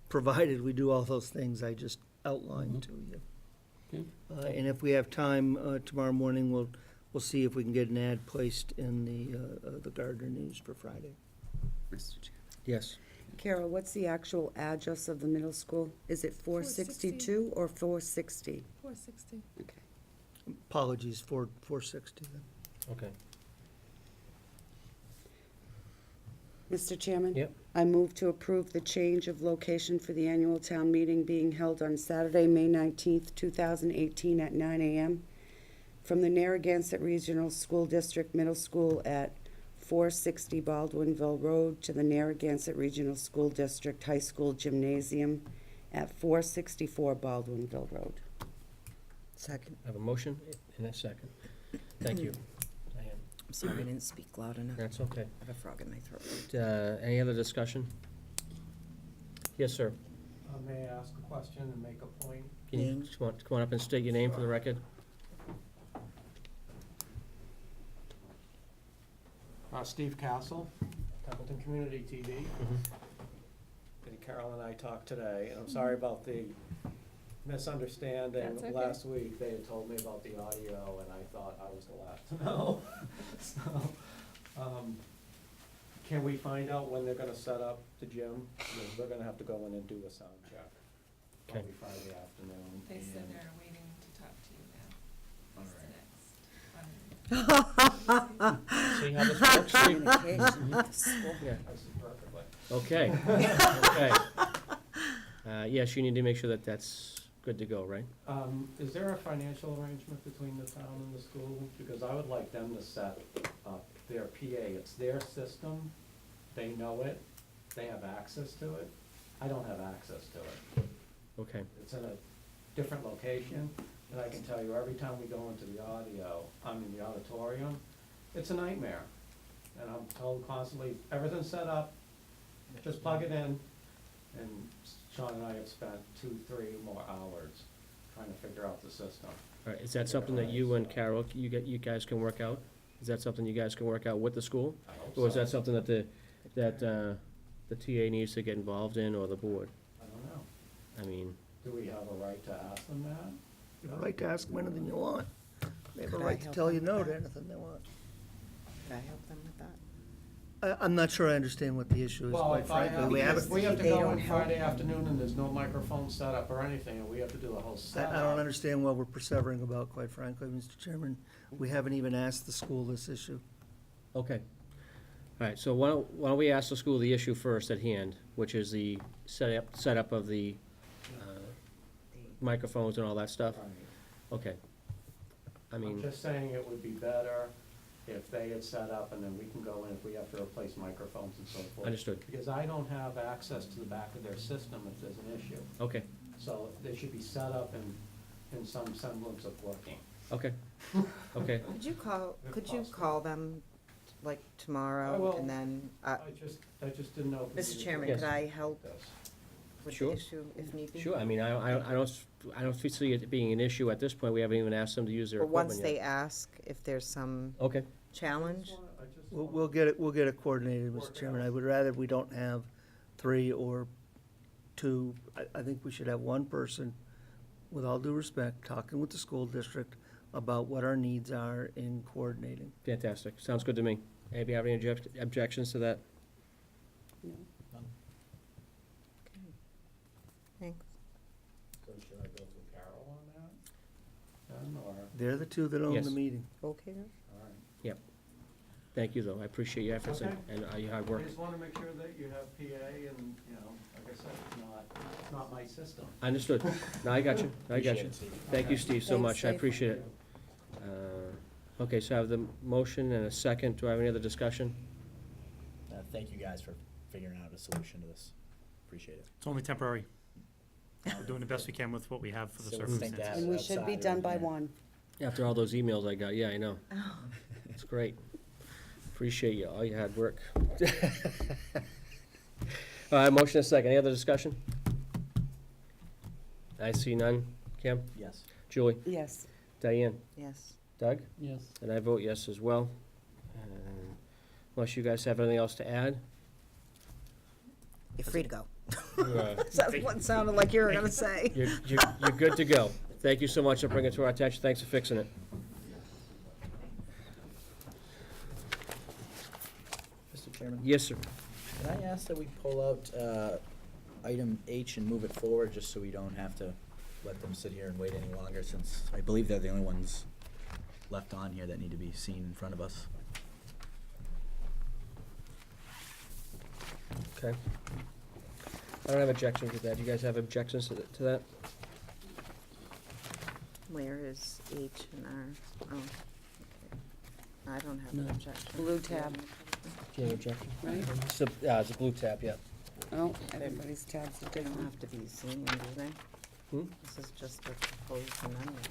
S4: provided we do all those things I just outlined to you.
S15: Okay.
S4: And if we have time tomorrow morning, we'll see if we can get an ad placed in the Gardner News for Friday.
S1: Yes.
S7: Carol, what's the actual address of the middle school? Is it 462 or 460?
S8: 460.
S7: Okay.
S4: Apologies, 460 then.
S1: Okay.
S7: Mr. Chairman?
S1: Yep.
S7: I move to approve the change of location for the annual town meeting being held on Saturday, May 19th, 2018 at 9 a.m. from the Narragansett Regional School District Middle School at 460 Baldwinville Road to the Narragansett Regional School District High School Gymnasium at 464 Baldwinville Road.
S2: Second.
S1: I have a motion and a second. Thank you, Diane.
S2: I'm sorry, I didn't speak loud enough.
S1: That's okay.
S2: I have a frog in my throat.
S1: Any other discussion? Yes, sir.
S12: May I ask a question and make a point?
S1: Can you just come on up and state your name for the record?
S12: Steve Castle, Templeton Community TV. And Carol and I talked today, and I'm sorry about the misunderstanding.
S14: That's okay.
S12: Last week, they had told me about the audio, and I thought I was the last to know. So, can we find out when they're gonna set up the gym? Because we're gonna have to go in and do a sound check.
S1: Okay.
S12: Probably Friday afternoon.
S14: They said
S12: and-
S14: they're waiting to talk to you now.
S12: All
S14: What's the
S12: right.
S14: next?
S1: See how this works, Steve?
S2: Communication with the school.
S1: Yeah.
S12: I see perfectly.
S1: Okay, okay. Yes, you need to make sure that that's good to go, right?
S12: Is there a financial arrangement between the town and the school? Because I would like them to set up their PA. It's their system. They know it. They have access to it. I don't have access to it.
S1: Okay,
S12: It's in a different location, and I can tell you, every time we go into the the auditorium, it's a nightmare. And I'm told constantly, everything's set up, just plug it in. And Sean and I have spent 2-3 more hours trying to figure out the system.
S1: all right, is that something that you and Carol, you guys can work out? Is that something you guys can work out with the school?
S12: I hope
S1: Or is
S12: so.
S1: that something that the TA needs to get involved in, or the board?
S12: I don't know.
S1: I mean,
S12: Do we have a right to ask them that?
S4: You have a right to ask them anything you want. They have a
S2: Could I
S4: right to
S2: help
S4: tell you
S2: them
S4: no
S2: with
S4: to
S2: that?
S4: anything they want.
S2: Could I help them with that?
S4: I'm not sure I understand what the issue is,
S12: Well,
S4: quite
S12: if I
S4: frankly.
S12: have,
S4: We
S12: if
S4: haven't,
S12: we have to
S2: They
S12: go
S2: don't
S12: on
S2: help.
S12: Friday afternoon and there's no microphone set up or anything, and we have to do the whole
S4: I
S12: setup.
S4: don't understand what we're persevering about, quite frankly, Mr. Chairman. We haven't even asked the school this issue.
S1: okay. All right, so why don't we ask the school the issue first at hand, which is the setup of the microphones and all that stuff?
S12: Right.
S1: Okay. I
S12: I'm
S1: mean,
S12: just saying it would be better if they had set up and then we can go in if we have to replace microphones and so forth.
S1: understood.
S12: Because I don't have access to the back of their system if there's an issue.
S1: Okay,
S12: So they should be set up in some semblance of working.
S1: okay, okay.
S2: Could you
S12: If
S2: call them, like,
S12: I
S2: tomorrow,
S12: will.
S2: and then,
S12: I just didn't know if we
S2: Mr.
S12: needed
S2: Chairman,
S12: to
S1: Yes.
S2: could I help
S12: this.
S2: with
S1: Sure.
S2: the issue if need be?
S1: Sure, I mean, I don't see it being an issue at this point. We haven't even asked them to use their
S2: Or
S1: equipment
S2: once
S1: yet.
S2: they ask if there's some
S1: Okay,
S2: challenge?
S4: We'll get it coordinated, Mr. Chairman. I would rather we don't have 3 or 2. I think we should have one person, with all due respect, talking with the school district about what our needs are in coordinating.
S1: fantastic. Sounds good to me. Anybody have any objections to that?
S7: No.
S2: Thanks.
S12: So should I go through Carol on that? Then, or,
S4: They're the two that own
S1: Yes.
S4: the meeting.
S2: Okay, then?
S12: all right.
S1: Thank you, though. I appreciate your efforts and your hard work.
S12: I just wanna make sure that you have PA and, like I said, it's not my system.
S1: Understood. No, I got you. I got you. Thank you, Steve, so
S7: Thanks,
S1: much. I
S7: Steve.
S1: appreciate it. Okay, so I have the motion and a second. Do I have any other discussion?
S3: Thank you guys for figuring out a solution to this. Appreciate it.
S11: It's only temporary. We're doing the best we can with what we have for the
S3: So we'll think
S11: circumstances.
S3: that-
S7: And we should be
S3: outside
S7: done
S3: of
S7: by
S3: here.
S7: 1.
S1: After all those emails I got, yeah, I know. It's great. Appreciate you, all your hard work. All right, motion and second. Any other discussion? I see none. Kim?
S3: Yes.
S1: Julie?
S7: Yes.
S1: Diane?
S2: Yes.
S1: Doug?
S15: Yes.
S1: And I vote yes as well. And unless you guys have anything else to add?
S2: You're free to go.
S1: Uh,
S2: That's what sounded like you were gonna say.
S1: You're good to go. Thank you so much for bringing it to our attention. Thanks for fixing it.
S3: Mr. Chairman?
S1: Yes, sir.
S3: Can I ask that we pull out item H and move it forward, just so we don't have to let them sit here and wait any longer, since I believe they're the only ones left on here that need to be seen in front of us.
S1: Okay. I don't have objections with that. Do you guys have objections to that?
S2: Where is H and R? Oh, okay. I don't have an
S15: No.
S2: objection.
S7: Blue tab.
S1: Do you have objection?
S7: Right.
S1: It's a blue tab, yeah.
S7: Oh, everybody's tabs are
S2: They don't
S7: different.
S2: have to be seen, do they?
S1: Hmm?
S2: This is just a proposed amendment.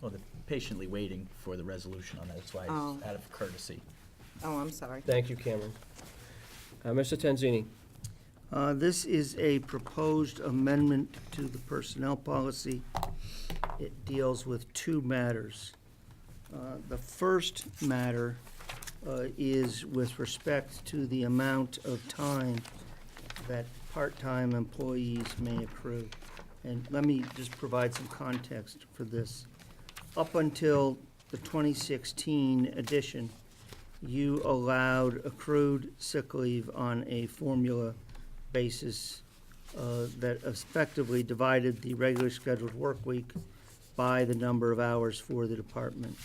S3: Well, they're patiently waiting for the resolution on that, that's why
S2: Oh.
S3: it's out of courtesy.
S2: Oh, I'm sorry.
S1: Thank you, Cameron. Mr. Tanzini?
S4: This is a proposed amendment to the personnel policy. It deals with two matters. The first matter is with respect to the amount of time that part-time employees may accrue. And let me just provide some context for this. Up until the 2016 edition, you allowed accrued sick leave on a formula basis that effectively divided the regularly scheduled work week by the number of hours for the department.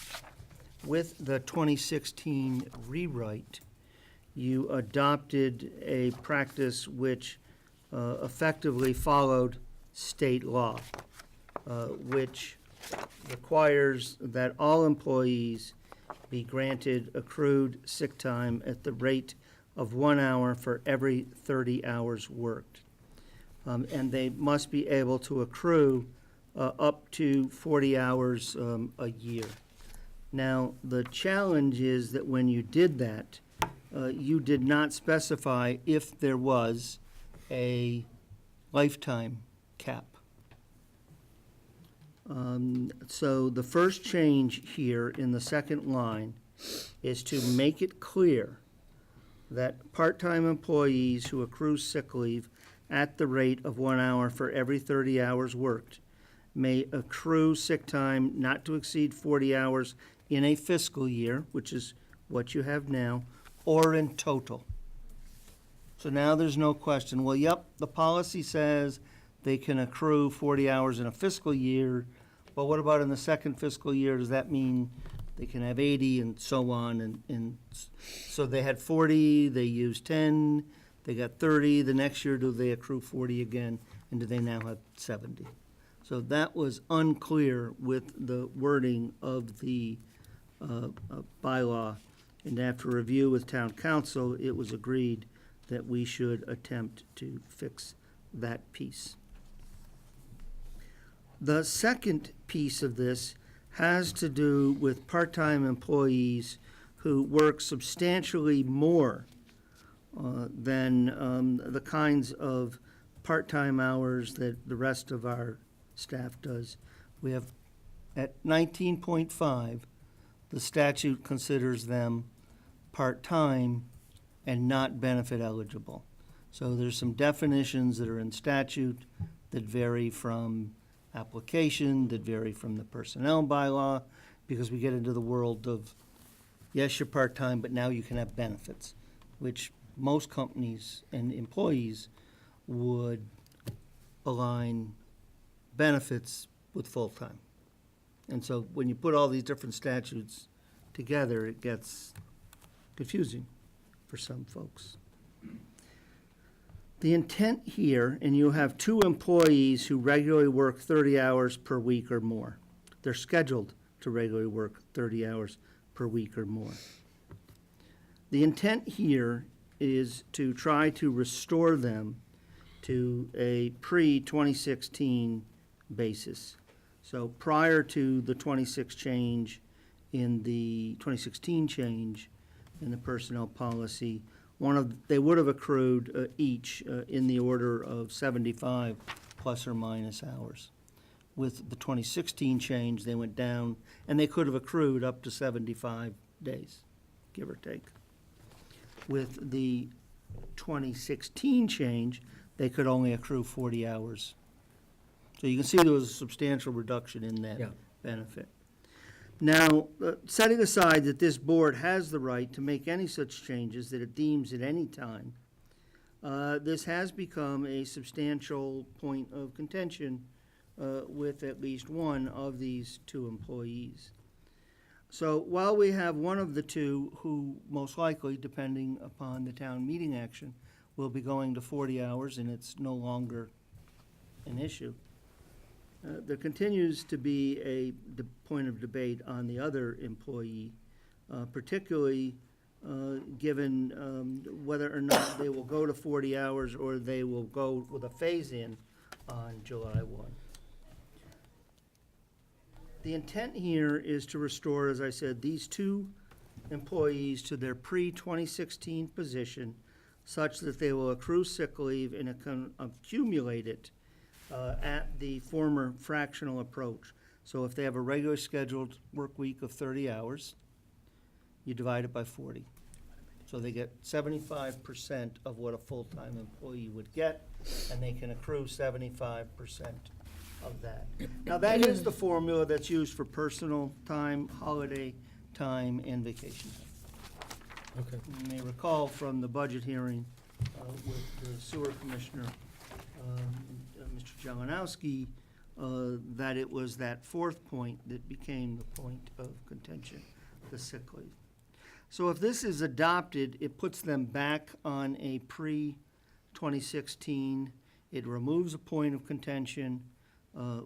S4: With the 2016 rewrite, you adopted a practice which effectively followed state law, which requires that all employees be granted accrued sick time at the rate of 1 hour for every 30 hours worked. And they must be able to accrue up to 40 hours a year. Now, the challenge is that when you did that, you did not specify if there was a lifetime cap. So the first change here in the second line is to make it clear that part-time employees who accrue sick leave at the rate of 1 hour for every 30 hours worked may accrue sick time not to exceed 40 hours in a fiscal year, which is what you have now, or in total. So now there's no question, well, yep, the policy says they can accrue 40 hours in a fiscal year, but what about in the second fiscal year? Does that mean they can have 80 and so on? And so they had 40, they used 10, they got 30. The next year, do they accrue 40 again? And do they now have 70? So that was unclear with the wording of the bylaw. And after review with town council, it was agreed that we should attempt to fix that piece. The second piece of this has to do with part-time employees who work substantially more than the kinds of part-time hours that the rest of our staff does. We have, at 19.5, the statute considers them part-time and not benefit eligible. So there's some definitions that are in statute that vary from application, that vary from the personnel bylaw, because we get into the world of, yes, you're part-time, but now you can have benefits, which most companies and employees would align benefits with full-time. And so when you put all these different statutes together, it gets confusing for some folks. The intent here, and you have two employees who regularly work 30 hours per week or more. They're scheduled to regularly work 30 hours per week or more. The intent here is to try to restore them to a pre-2016 basis. So prior to the 2016 change in the personnel policy, they would have accrued each in the order of 75 plus or minus hours. With the 2016 change, they went down, and they could have accrued up to 75 days, give or take. With the 2016 change, they could only accrue 40 hours. So you can see there was a substantial reduction in that benefit. Now, setting aside that this board has the right to make any such changes that it deems at any time, this has become a substantial point of contention with at least one of these two employees. So while we have one of the two who most likely, depending upon the town meeting action, will be going to 40 hours and it's no longer an issue, there continues to be a point of debate on the other employee, particularly given whether or not they will go to 40 hours or they will go with a phase-in on July 1. The intent here is to restore, as I said, these two employees to their pre-2016 position such that they will accrue sick leave and accumulate it at the former fractional approach. So if they have a regular scheduled work week of 30 hours, you divide it by 40. So they get 75% of what a full-time employee would get, and they can accrue 75% of that. Now, that is the formula that's used for personal time, holiday time, and vacation time.
S1: Okay.
S4: You may recall from the budget hearing with the sewer commissioner, Mr. Jelenowski, that it was that fourth point that became the point of contention, the sick leave. So if this is adopted, it puts them back on a pre-2016. It removes a point of contention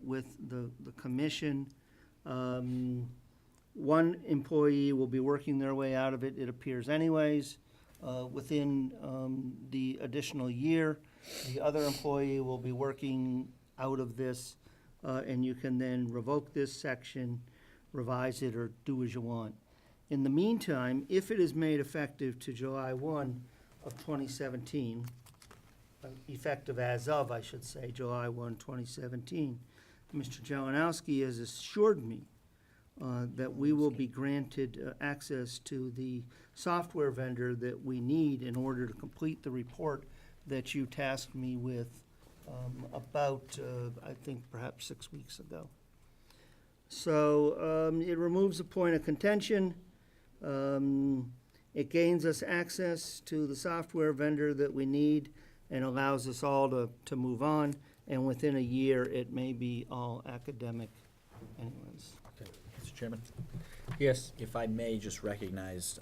S4: with the commission. One employee will be working their way out of it, it appears anyways, within the additional year. The other employee will be working out of this, and you can then revoke this section, revise it, or do as you want. In the meantime, if it is made effective to July 1 of 2017, effective as of, I should say, July 1, 2017, Mr. Jelenowski has assured me that we will be granted access to the software vendor that we need in order to complete the report that you tasked me with about, I think, perhaps 6 weeks ago. So it removes a point of contention. It gains us access to the software vendor that we need and allows us all to move on. And within a year, it may be all academic anyways.
S3: Mr. Chairman?
S1: Yes.
S3: If I may just recognize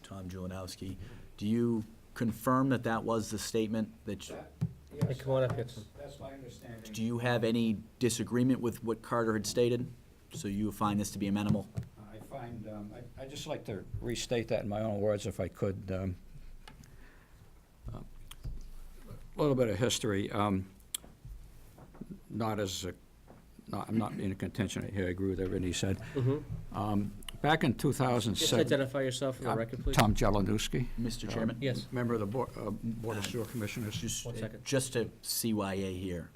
S3: Tom Jelenowski, do you confirm that that was the statement that you...
S1: Hey, come on up here, Tom.
S6: That's my understanding.
S3: Do you have any disagreement with what Carter had stated? So you find this to be amenable?
S6: I find, I'd just like to restate that in my own words if I could. A little bit of history. I'm not in contention here, I agree with everything he said. Back in 2007.
S1: Just identify yourself for the record, please.
S6: Tom Jelenowski.
S3: Mr. Chairman?
S1: Yes.
S6: Member of the Board of Sewer Commissioners.
S1: One second.
S3: Just to CYA here,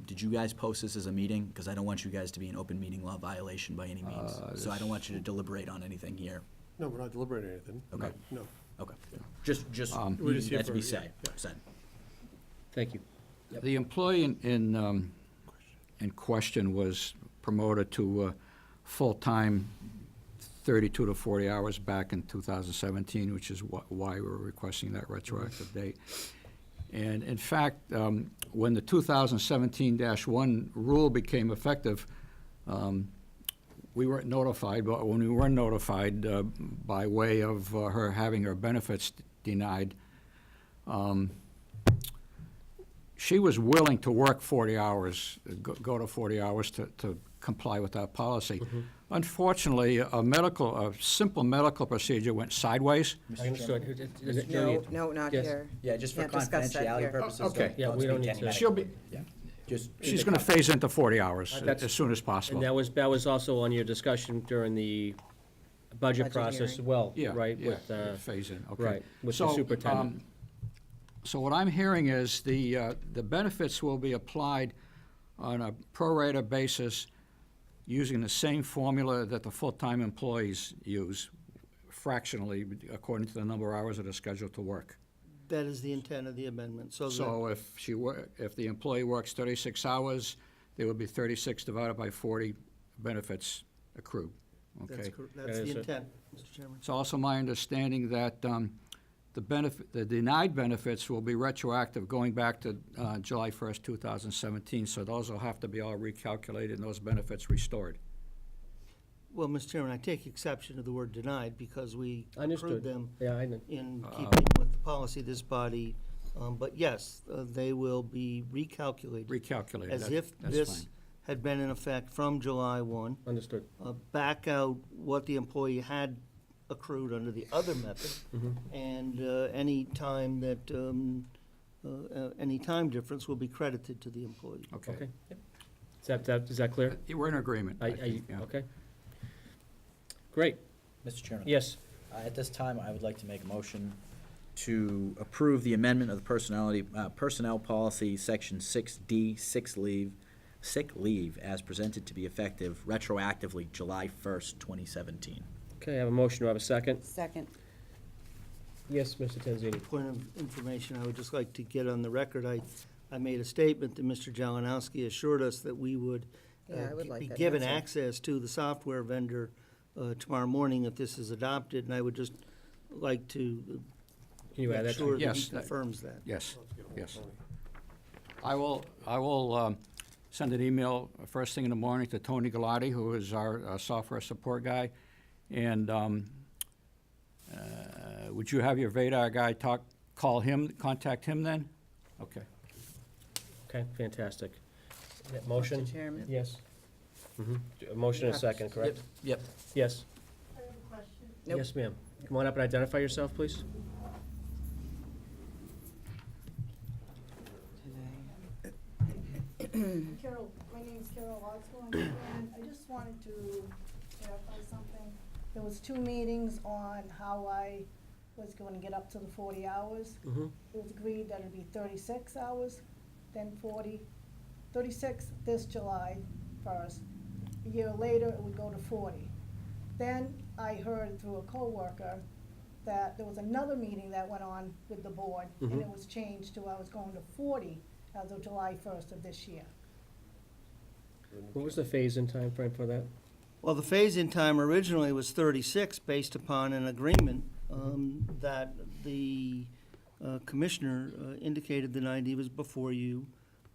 S3: did you guys post this as a meeting? Because I don't want you guys to be an open meeting law violation by any means. So I don't want you to deliberate on anything here.
S16: No, we're not deliberating anything.
S3: Okay.
S16: No.
S3: Okay. Just
S16: We're just here
S3: that to be
S16: for-
S3: said.
S16: yeah.
S3: Said.
S1: Thank you.
S6: The employee in question was promoted to full-time 32 to 40 hours back in 2017, which is why we're requesting that retroactive date. And in fact, when the 2017-1 rule became effective, we weren't notified, but when we were notified by way of her having her benefits denied, she was willing to work 40 hours, go to 40 hours to comply with that policy. Unfortunately, a simple medical procedure went sideways.
S1: I understood.
S2: No, not
S1: Yes.
S2: here.
S3: Yeah, just for
S2: Can't discuss that
S3: confidentiality
S2: here.
S3: purposes.
S6: Okay.
S1: Yeah, we don't need to-
S6: She'll be,
S3: Yeah, just.
S6: she's gonna phase into 40 hours
S1: That's-
S6: as soon as
S1: And
S6: possible.
S1: that was also on your discussion during the budget
S2: Budget
S1: process as
S2: hearing.
S1: well,
S6: Yeah,
S1: right?
S6: yeah,
S1: With,
S6: phase in, okay.
S1: right, with the
S6: So,
S1: superintendent.
S6: So what I'm hearing is the benefits will be applied on a pro rata basis using the same formula that the full-time employees use, fractionally, according to the number of hours that are scheduled to work.
S4: That is the intent of the amendment, so that,
S6: So if the employee works 36 hours, there will be 36 divided by 40 benefits accrued, okay?
S4: that's
S1: That is
S4: the
S1: it.
S4: intent, Mr. Chairman.
S6: It's also my understanding that the denied benefits will be retroactive going back to July 1st, 2017, so those will have to be all recalculated and those benefits restored.
S4: Well, Mr. Chairman, I take exception to the word denied because we
S1: Understood.
S4: approved them
S1: Yeah, I know.
S4: in keeping with the policy of this body. But yes, they will be recalculated
S6: Recalculated,
S4: as if
S6: that's
S4: this
S6: fine.
S4: had been in effect from July 1.
S1: Understood.
S4: Back out what the employee had accrued under the other method. And any time that, any time difference will be credited to the employee.
S6: Okay.
S1: Is that clear?
S6: We're in agreement. I think, yeah.
S1: Okay. Great.
S3: Mr. Chairman?
S1: Yes.
S3: At this time, I would like to make a motion to approve the amendment of the personnel policy, section 6D, sick leave, as presented to be effective retroactively July 1st, 2017.
S1: Okay, I have a motion. Do I have a second?
S7: Second.
S1: Yes, Mr. Tanzini.
S4: Point of information, I would just like to get on the record, I made a statement that Mr. Jalanowski assured us that we would
S2: Yeah, I would like
S4: be
S2: that
S4: given
S2: answer.
S4: access to the software vendor tomorrow morning if this is adopted, and I would just like to
S1: Can you add
S4: make
S1: that?
S4: sure that
S6: Yes,
S4: he
S6: that-
S4: confirms that.
S6: Yes, yes. I will send an email first thing in the morning to Tony Galati, who is our software support guy. And would you have your Vadar guy contact him then? Okay.
S1: Okay, fantastic. Motion?
S2: Mr. Chairman?
S1: Yes. A motion and a second, correct?
S3: Yep.
S1: Yes.
S13: I have a question.
S2: Nope.
S1: Yes, ma'am. Come on up and identify yourself, please.
S13: Carol, my name's Carol Osborne, and I just wanted to clarify something. There was 2 meetings on how I was going to get up to the 40 hours. It was agreed that it'd be 36 hours, then 40, 36 this July 1st. A year later, it would go to 40. Then I heard through a coworker that there was another meeting that went on with the board, and it was changed to I was going to 40 as of July 1st of this year.
S1: What was the phase-in time frame for that?
S4: Well, the phase-in time originally was 36, based upon an agreement that the commissioner indicated the night he was before you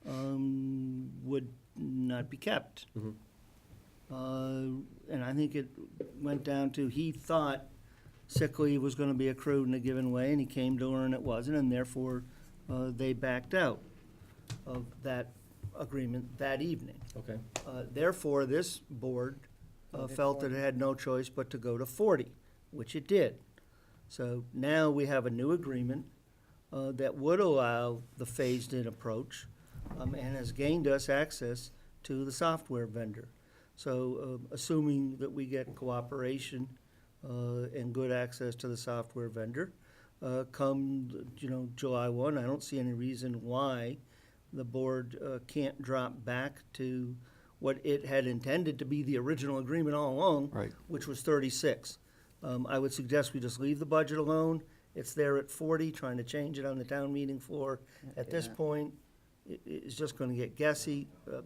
S4: would not be kept. And I think it went down to, he thought sick leave was gonna be accrued in a given way, and he came to learn it wasn't, and therefore they backed out of that agreement that evening.
S1: Okay.
S4: Therefore, this board felt that it had no choice but to go to 40, which it did. So now we have a new agreement that would allow the phased-in approach and has gained us access to the software vendor. So assuming that we get cooperation and good access to the software vendor, come, July 1, I don't see any reason why the board can't drop back to what it had intended to be the original agreement all along,
S6: Right.
S4: which was 36. I would suggest we just leave the budget alone. It's there at 40, trying to change it on the town meeting floor. At this point, it's just gonna get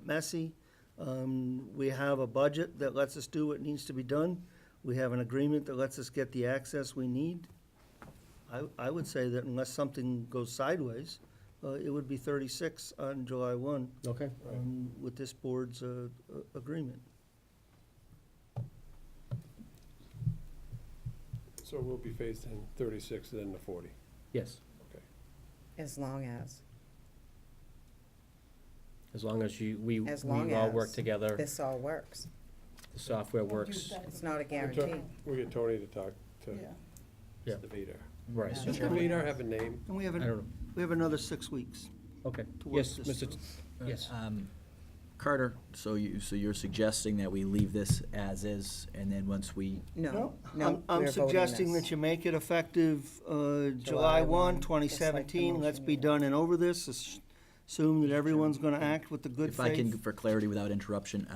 S4: messy. We have a budget that lets us do what needs to be done. We have an agreement that lets us get the access we need. I would say that unless something goes sideways, it would be 36 on July 1
S1: Okay.
S4: with this board's agreement.
S16: So we'll be phased in 36, then to 40.
S1: Yes,
S2: As long as
S1: as long as we
S2: As long
S1: all work
S2: as
S1: together,
S2: this all works.
S1: the software works.
S2: It's not a
S16: We'll
S2: guarantee.
S16: get Tony to talk to
S1: Yeah.
S16: Mr. Vadar.
S1: Right.
S16: Does Mr. Vadar have a name?
S4: And we have,
S1: I don't know.
S4: we have another 6 weeks.
S1: Okay.
S4: To work
S1: Yes,
S4: this
S1: Mr.
S4: through.
S1: Yes.
S3: Carter, so you're suggesting that we leave this as is, and then once we,
S2: No,
S4: I'm
S2: no, we're voting
S4: suggesting
S2: this.
S4: that you make it effective July 1, 2017. Let's be done and over this. Assume that everyone's going to act with the good
S3: if I can,
S4: faith.
S3: for clarity without interruption,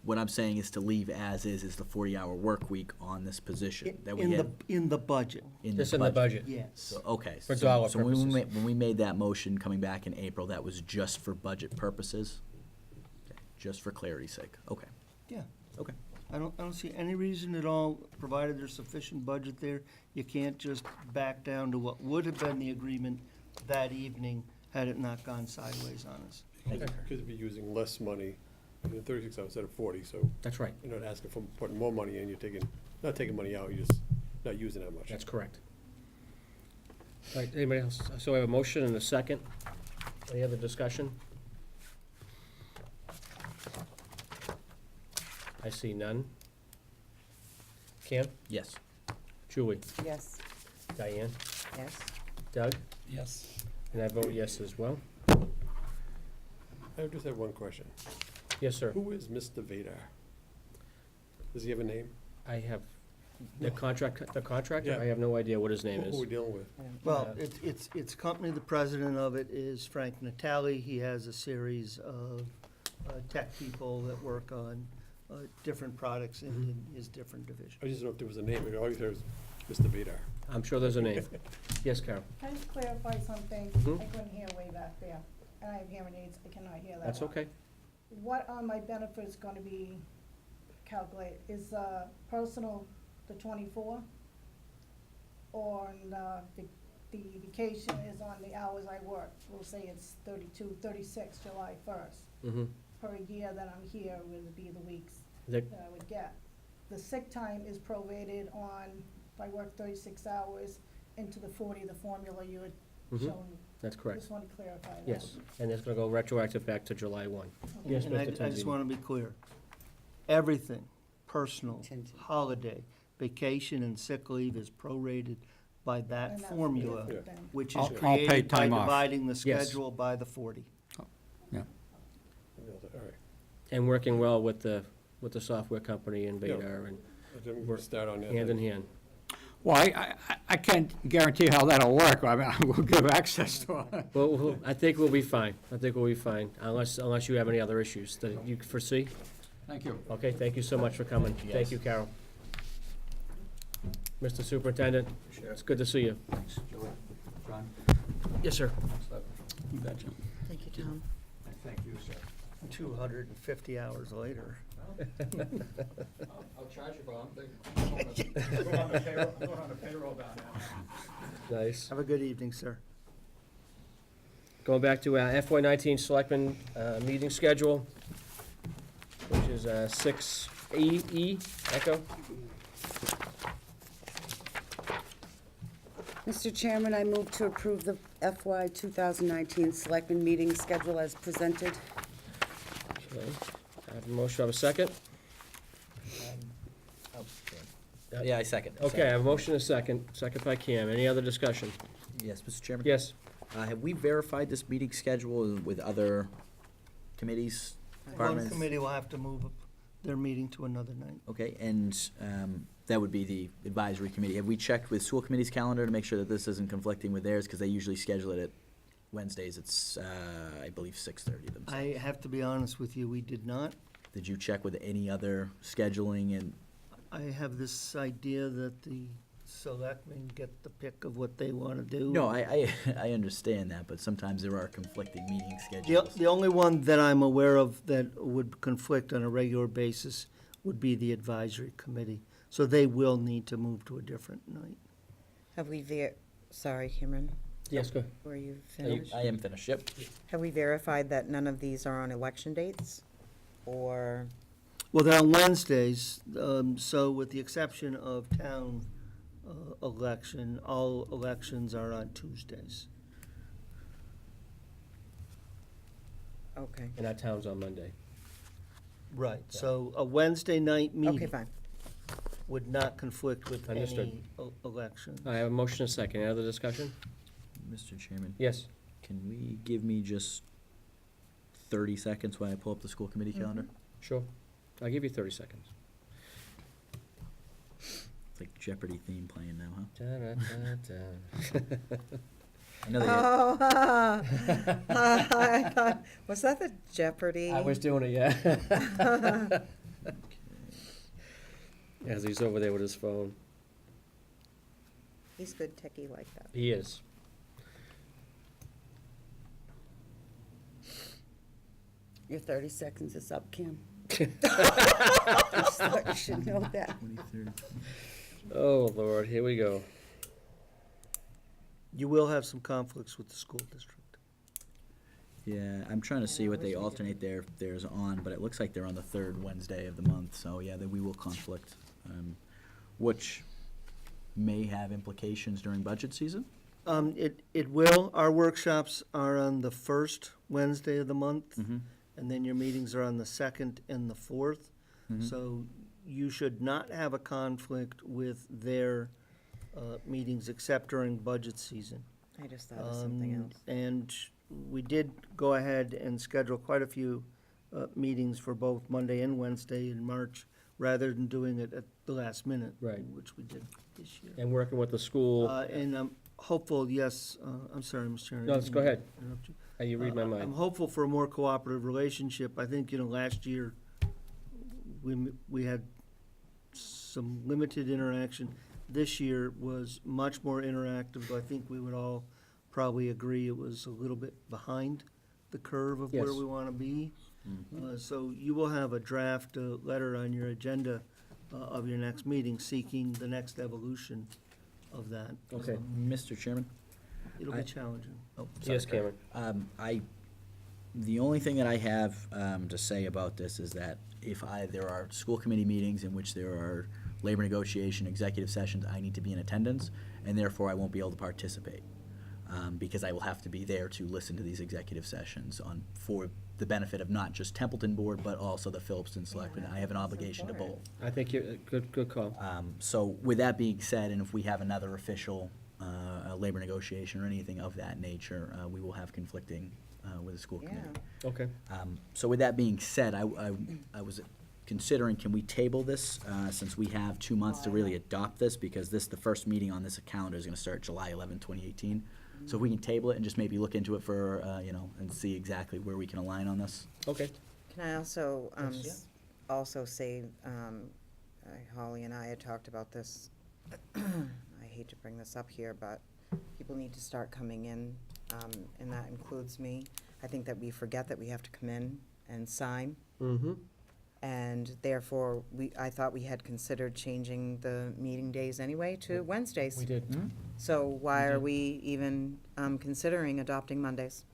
S3: what I'm saying is to leave as is the 40-hour work week on this position that we had
S4: In the budget,
S1: Just in the budget.
S4: yes.
S3: So, okay.
S1: For
S3: so-
S1: dollar
S3: So when we
S1: purposes.
S3: when we made that motion coming back in April, that was just for budget purposes? Okay, just for clarity's sake, okay.
S4: Yeah.
S3: Okay.
S4: I don't see any reason at all, provided there's sufficient budget there, you can't just back down to what would have been the agreement that evening had it not gone sideways on us.
S16: Because you'd be using less money in 36 hours instead of 40, so
S1: That's right.
S16: you're not asking for putting more money in, you're not taking money out, you're just not using that much.
S1: That's correct. All right, anybody else? So we have a motion and a second. Any other discussion? I see none. Cam?
S3: Yes.
S1: Julie?
S7: Yes.
S1: Diane?
S2: Yes.
S1: Doug?
S15: Yes.
S1: And I vote yes as well.
S16: I just have one question.
S1: Yes, sir.
S16: Who is Mr. Vadar? Does he have a name?
S1: I have the contractor?
S16: Yeah.
S1: I have no idea what his name
S16: Who
S1: is.
S16: are we dealing with?
S4: Well, it's company, the president of it is Frank Natali. He has a series of tech people that work on different products in his different divisions.
S16: I just don't know if there was a name. I always heard Mr. Vadar.
S1: I'm sure there's a name. Yes, Carol?
S13: Can I just clarify something?
S1: Mhm.
S13: I couldn't hear way back there, and I have hearing aids, I cannot hear that
S1: That's
S13: well.
S1: okay.
S13: What are my benefits gonna be calculated? Is personal the 24? Or the vacation is on the hours I work? We'll say it's 32, 36, July 1st.
S1: Mm-hmm.
S13: Per year that I'm here would be the weeks
S1: The,
S13: that I would get. The sick time is prorated on, if I work 36 hours, into the 40, the formula you had
S1: Mhm.
S13: shown.
S1: that's correct.
S13: Just want to clarify that.
S1: Yes, and it's gonna go retroactive back to July 1. Yes,
S4: And I
S1: Mr.
S4: just
S1: Tenzini.
S4: want to be clear. Everything, personal,
S7: Contingent.
S4: holiday, vacation, and sick leave is prorated by that
S13: And that's
S4: formula,
S13: different than-
S4: which is
S6: All paid
S4: created by
S6: time off.
S4: dividing the
S1: Yes.
S4: schedule by the 40.
S16: All right.
S1: And working well with the software company and
S16: Yeah.
S1: Vadar and
S16: Then
S1: We're
S16: we'll start on that.
S1: hand
S16: then.
S1: in hand.
S6: Well, I can't guarantee how that'll work. I mean, we'll give access to it.
S1: Well, I think we'll be fine. I think we'll be fine, unless you have any other issues that you foresee.
S6: Thank you.
S1: Okay, thank you so much for coming.
S3: Yes.
S1: Thank you, Carol. Mr. Superintendent, it's good to see you.
S6: Thanks. John?
S1: Yes, sir.
S6: You bet, Jim.
S2: Thank you, Tom.
S6: Thank you, sir.
S4: 250 hours later.
S6: I'll charge you, but I'm going on the payroll down now.
S1: Nice.
S4: Have a good evening, sir.
S1: Going back to our FY19 Selectmen meeting schedule, which is 6E, Echo.
S7: Mr. Chairman, I move to approve the FY 2019 Selectmen meeting schedule as presented.
S1: Okay. I have a motion, I have a second?
S3: Yeah, I second.
S1: Okay, I have a motion and a second by Cam. Any other discussion?
S3: Yes, Mr. Chairman?
S1: Yes.
S3: Have we verified this meeting schedule with other committees,
S4: One
S3: departments?
S4: committee will have to move their meeting to another night.
S3: Okay, and that would be the advisory committee. Have we checked with school committee's calendar to make sure that this isn't conflicting with theirs? Because they usually schedule it at Wednesdays. It's, I believe, 6:30 themselves.
S4: I have to be honest with you, we did not.
S3: Did you check with any other scheduling and?
S4: I have this idea that the selectmen get the pick of what they want to do.
S3: No, I understand that, but sometimes there are conflicting meeting
S4: The,
S3: schedules.
S4: the only one that I'm aware of that would conflict on a regular basis would be the advisory committee. So they will need to move to a different night.
S2: Have we sorry, Cameron,
S1: Yes, go.
S2: were you
S3: I
S2: finished?
S3: am finished, yep.
S2: Have we verified that none of these are on election dates? Or,
S4: Well, they're on Wednesdays, so with the exception of town election, all elections are on Tuesdays.
S2: okay,
S1: And our town's on Monday.
S4: Right, so a Wednesday night
S2: okay,
S4: meeting
S2: fine.
S4: would not conflict with
S1: Understood.
S4: any election.
S1: I have a motion and a second. Any other discussion?
S3: Mr. Chairman,
S1: Yes.
S3: can we give me just 30 seconds while I pull up the school committee calendar?
S1: Sure. I'll give you 30 seconds.
S3: It's like Jeopardy theme playing now, huh?
S1: Da-da-da-da.
S3: I know they
S2: Oh, I thought, was that the Jeopardy?
S1: I was doing it, yeah. As he's over there with his phone.
S2: He's good techie like that.
S1: He is.
S7: Your 30 seconds is up, Kim. I just thought you should know that.
S3: 23rd.
S1: Oh, Lord, here we go.
S4: You will have some conflicts with the school district.
S3: Yeah, I'm trying to see what they alternate theirs on, but it looks like they're on the third Wednesday of the month, so yeah, then we will conflict, which may have implications during budget season.
S4: It will. Our workshops are on the first Wednesday of the month,
S3: Mm-hmm.
S4: and then your meetings are on the second and the fourth.
S3: Mhm.
S4: So you should not have a conflict with their meetings except during budget season.
S2: I just thought of something else.
S4: And we did go ahead and schedule quite a few meetings for both Monday and Wednesday in March, rather than doing it at the last minute.
S1: Right.
S4: Which we did this year.
S1: And working with the school.
S4: And I'm hopeful, yes, I'm sorry, Mr. Chairman.
S1: No, let's go ahead.
S4: Interrupt you.
S1: You read my
S4: I'm
S1: mind.
S4: hopeful for a more cooperative relationship. I think, last year, we had some limited interaction. This year was much more interactive, though I think we would all probably agree it was a little bit behind the curve of where
S1: Yes.
S4: we want to be. So you will have a draft letter on your agenda of your next meeting seeking the next evolution of that.
S1: Okay.
S3: Mr. Chairman?
S4: It'll be challenging.
S3: Oh, sorry.
S1: Yes, Cameron.
S3: The only thing that I have to say about this is that if there are school committee meetings in which there are labor negotiation, executive sessions, I need to be in attendance, and therefore I won't be able to participate. Because I will have to be there to listen to these executive sessions for the benefit of not just Templeton Board, but also the Phillipston Selectmen. I have an obligation to both.
S1: I think you're, good call.
S3: So with that being said, and if we have another official labor negotiation or anything of that nature, we will have conflicting with the school committee.
S1: Okay.
S3: So with that being said, I was considering, can we table this, since we have 2 months to really adopt this, because the first meeting on this calendar is gonna start July 11, 2018. So if we can table it and just maybe look into it for, and see exactly where we can align on this.
S1: Okay.
S2: Can I also,
S1: Yes.
S2: also say, Holly and I had talked about this, I hate to bring this up here, but people need to start coming in, and that includes me. I think that we forget that we have to come in and sign.
S1: Mm-hmm.
S2: And therefore, I thought we had considered changing the meeting days anyway to Wednesdays.
S1: We did.
S2: So why are we even considering adopting Mondays?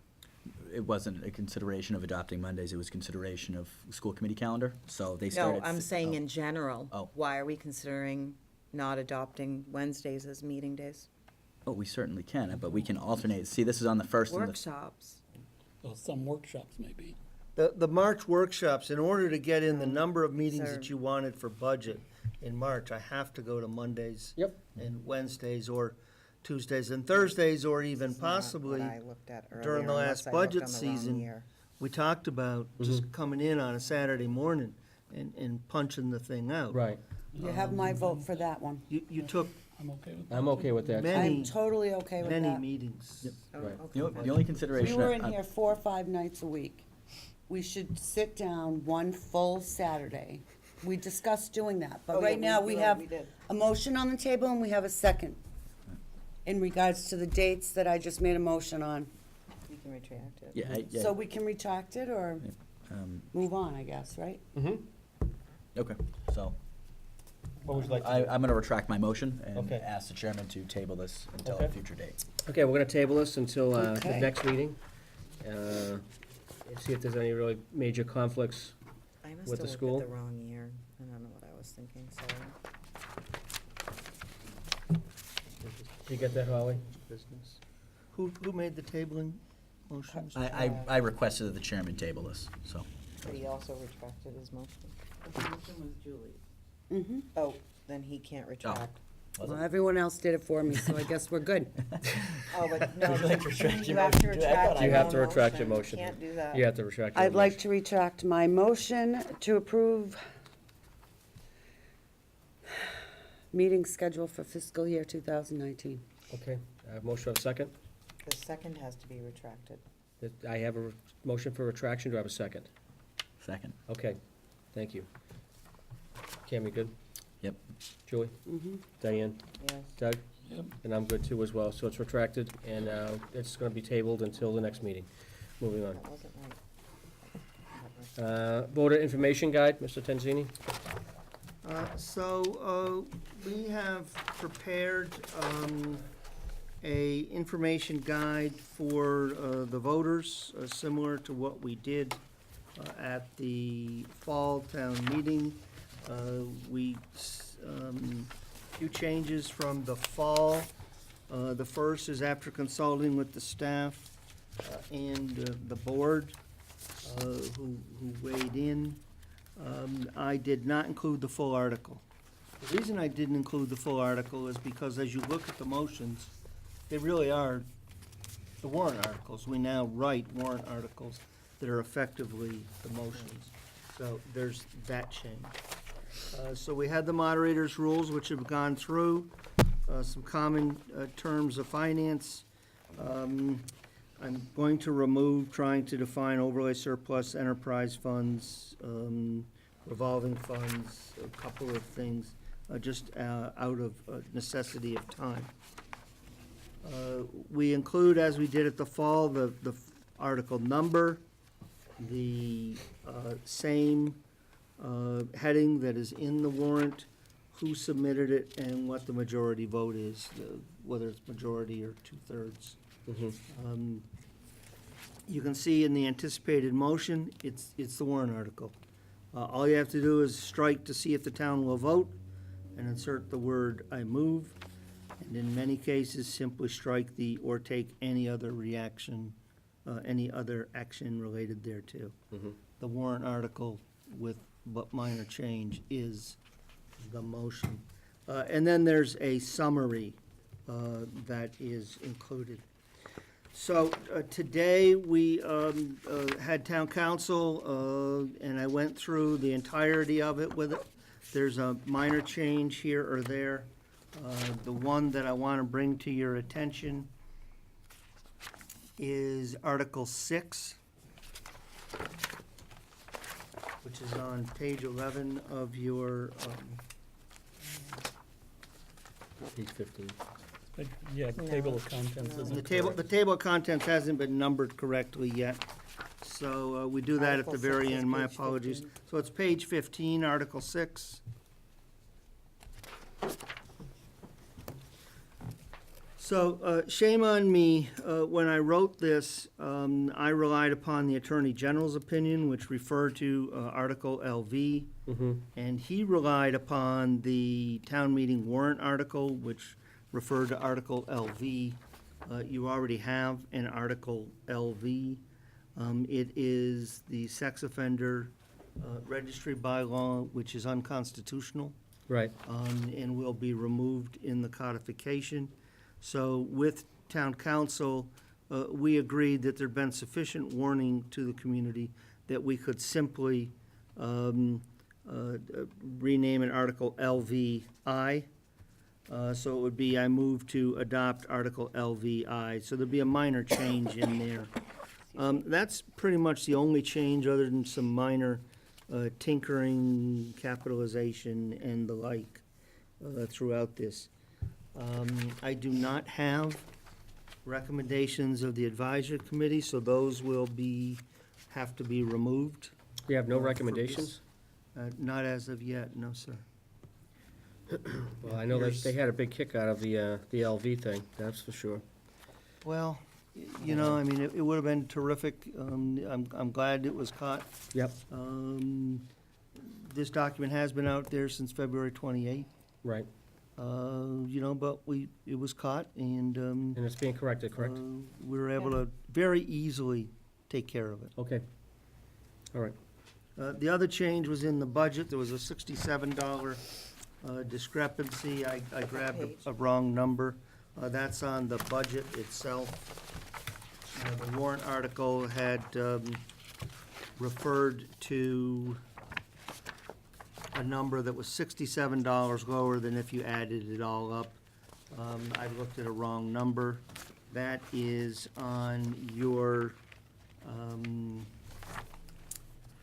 S3: It wasn't a consideration of adopting Mondays, it was consideration of school committee calendar, so they
S2: No,
S3: started.
S2: I'm saying in general.
S3: Oh.
S2: Why are we considering not adopting Wednesdays as meeting days?
S3: Oh, we certainly can, but we can alternate. See, this is on the first and the.
S2: Workshops.
S15: Well, some workshops maybe.
S4: The March workshops, in order to get in the number of meetings
S2: Sir.
S4: that you wanted for budget in March, I have to go to Mondays.
S1: Yep.
S4: And Wednesdays, or Tuesdays and Thursdays, or even
S2: It's not
S4: possibly,
S2: what I looked at
S4: during the
S2: earlier,
S4: last
S2: unless I looked
S4: budget
S2: on the wrong
S4: season,
S2: year.
S4: we talked about just coming in on a Saturday morning and punching the thing out.
S1: Right.
S7: You have my vote for that one.
S4: You took
S15: I'm okay with that.
S1: I'm okay with that.
S4: many,
S7: I'm totally okay with
S4: many
S7: that.
S4: meetings.
S2: Oh,
S1: Right.
S2: okay.
S3: The only consideration.
S7: We were in
S3: I-
S7: here 4 or 5 nights a week. We should sit down one full Saturday. We discussed doing that, but
S2: Oh, yeah,
S7: right now we have
S2: we did.
S7: a motion on the table and we have a second in regards to the dates that I just made a motion on.
S2: You can retract it.
S3: Yeah,
S7: So we can retract it or move on, I guess, right?
S1: Mm-hmm.
S3: okay, so
S1: What would you like to do?
S3: I'm gonna retract my motion and
S1: Okay.
S3: ask the chairman to table this until
S1: Okay.
S3: a future date.
S1: Okay, we're gonna table this until, the
S7: Okay.
S1: next meeting. And see if there's any really major conflicts.
S2: I must
S1: With
S2: have
S1: the
S2: looked
S1: school?
S2: at the wrong year. I don't know what I was thinking, sorry.
S1: Did you get that, Holly?
S4: Business. Who made the tabling motions?
S3: I requested that the chairman table this, so.
S2: But he also retracted his motion.
S10: The motion was Julie's.
S7: Mm-hmm.
S2: Oh, then he can't retract.
S3: Was
S7: Well,
S3: it?
S7: everyone else did it for me, so I guess we're good.
S2: Oh, but no,
S3: Would you like to retract
S2: you
S3: your
S2: have to
S3: motion? I thought
S2: retract
S3: I
S1: You
S2: your
S1: have
S2: own
S1: to retract your motion.
S2: Can't do that.
S1: You have to retract your
S7: I'd like
S1: motion.
S7: to retract my motion to approve meeting schedule for fiscal year 2019.
S1: Okay, I have a motion, of a second.
S2: The second has to be retracted.
S1: I have a motion for retraction, do I have a second?
S3: Second.
S1: Okay, thank you. Cam, you good?
S3: Yep.
S1: Julie?
S7: Mm-hmm.
S1: Diane?
S2: Yes.
S1: Doug?
S15: Yep.
S1: And I'm good too as well, so it's retracted, and it's gonna be tabled until the next meeting. Moving on.
S2: That wasn't right.
S1: Voter information guide, Mr. Tenzini?
S4: So we have prepared a information guide for the voters, similar to what we did at the fall town meeting. Few changes from the fall. The first is after consulting with the staff and the board who weighed in. I did not include the full article. The reason I didn't include the full article is because as you look at the motions, they really are the warrant articles. We now write warrant articles that are effectively the motions. So there's that change. So we had the moderator's rules, which have gone through, some common terms of finance. I'm going to remove trying to define overlay surplus, enterprise funds, revolving funds, a couple of things, just out of necessity of time. We include, as we did at the fall, the article number, the same heading that is in the warrant, who submitted it, and what the majority vote is, whether it's majority or two-thirds. You can see in the anticipated motion, it's the warrant article. All you have to do is strike to see if the town will vote, and insert the word "I move," and in many cases, simply strike the "or take any other reaction," any other action related thereto. The warrant article with what minor change is the motion. And then there's a summary that is included. So today, we had town council, and I went through the entirety of it with it. There's a minor change here or there. The one that I want to bring to your attention is Article 6, which is on page 11 of your,
S1: Page 15.
S15: Yeah, table of contents isn't
S4: the table of contents hasn't been numbered correctly yet. So we do that at the
S2: Article
S4: very
S2: 6 is
S4: end, my
S2: page
S4: apologies.
S2: 15.
S4: So it's page 15, Article 6. So shame on me, when I wrote this, I relied upon the Attorney General's opinion, which referred to Article LV. And he relied upon the town meeting warrant article, which referred to Article LV. You already have an Article LV. It is the sex offender registry bylaw, which is unconstitutional.
S1: Right.
S4: And will be removed in the codification. So with town council, we agreed that there'd been sufficient warning to the community that we could simply rename it Article LVI. So it would be, I move to adopt Article LVI. So there'd be a minor change in there. That's pretty much the only change, other than some minor tinkering, capitalization, and the like throughout this. I do not have recommendations of the advisory committee, so those will have to be removed.
S1: You have no
S4: for
S1: recommendations?
S4: Not as of yet, no, sir.
S1: Well, I know they had a big kick out of the LV thing, that's for sure.
S4: Well, you know, I mean, it would have been terrific. I'm glad it was caught.
S1: Yep.
S4: This document has been out there since February 28th.
S1: Right.
S4: You know, but it was caught, and
S1: And it's being corrected, correct?
S4: we were able to very easily take care of it.
S1: Okay. All right.
S4: The other change was in the budget. There was a $67 discrepancy. I grabbed a wrong number. That's on the budget itself. The warrant article had referred to a number that was $67 lower than if you added it all up. I looked at a wrong number. That is on your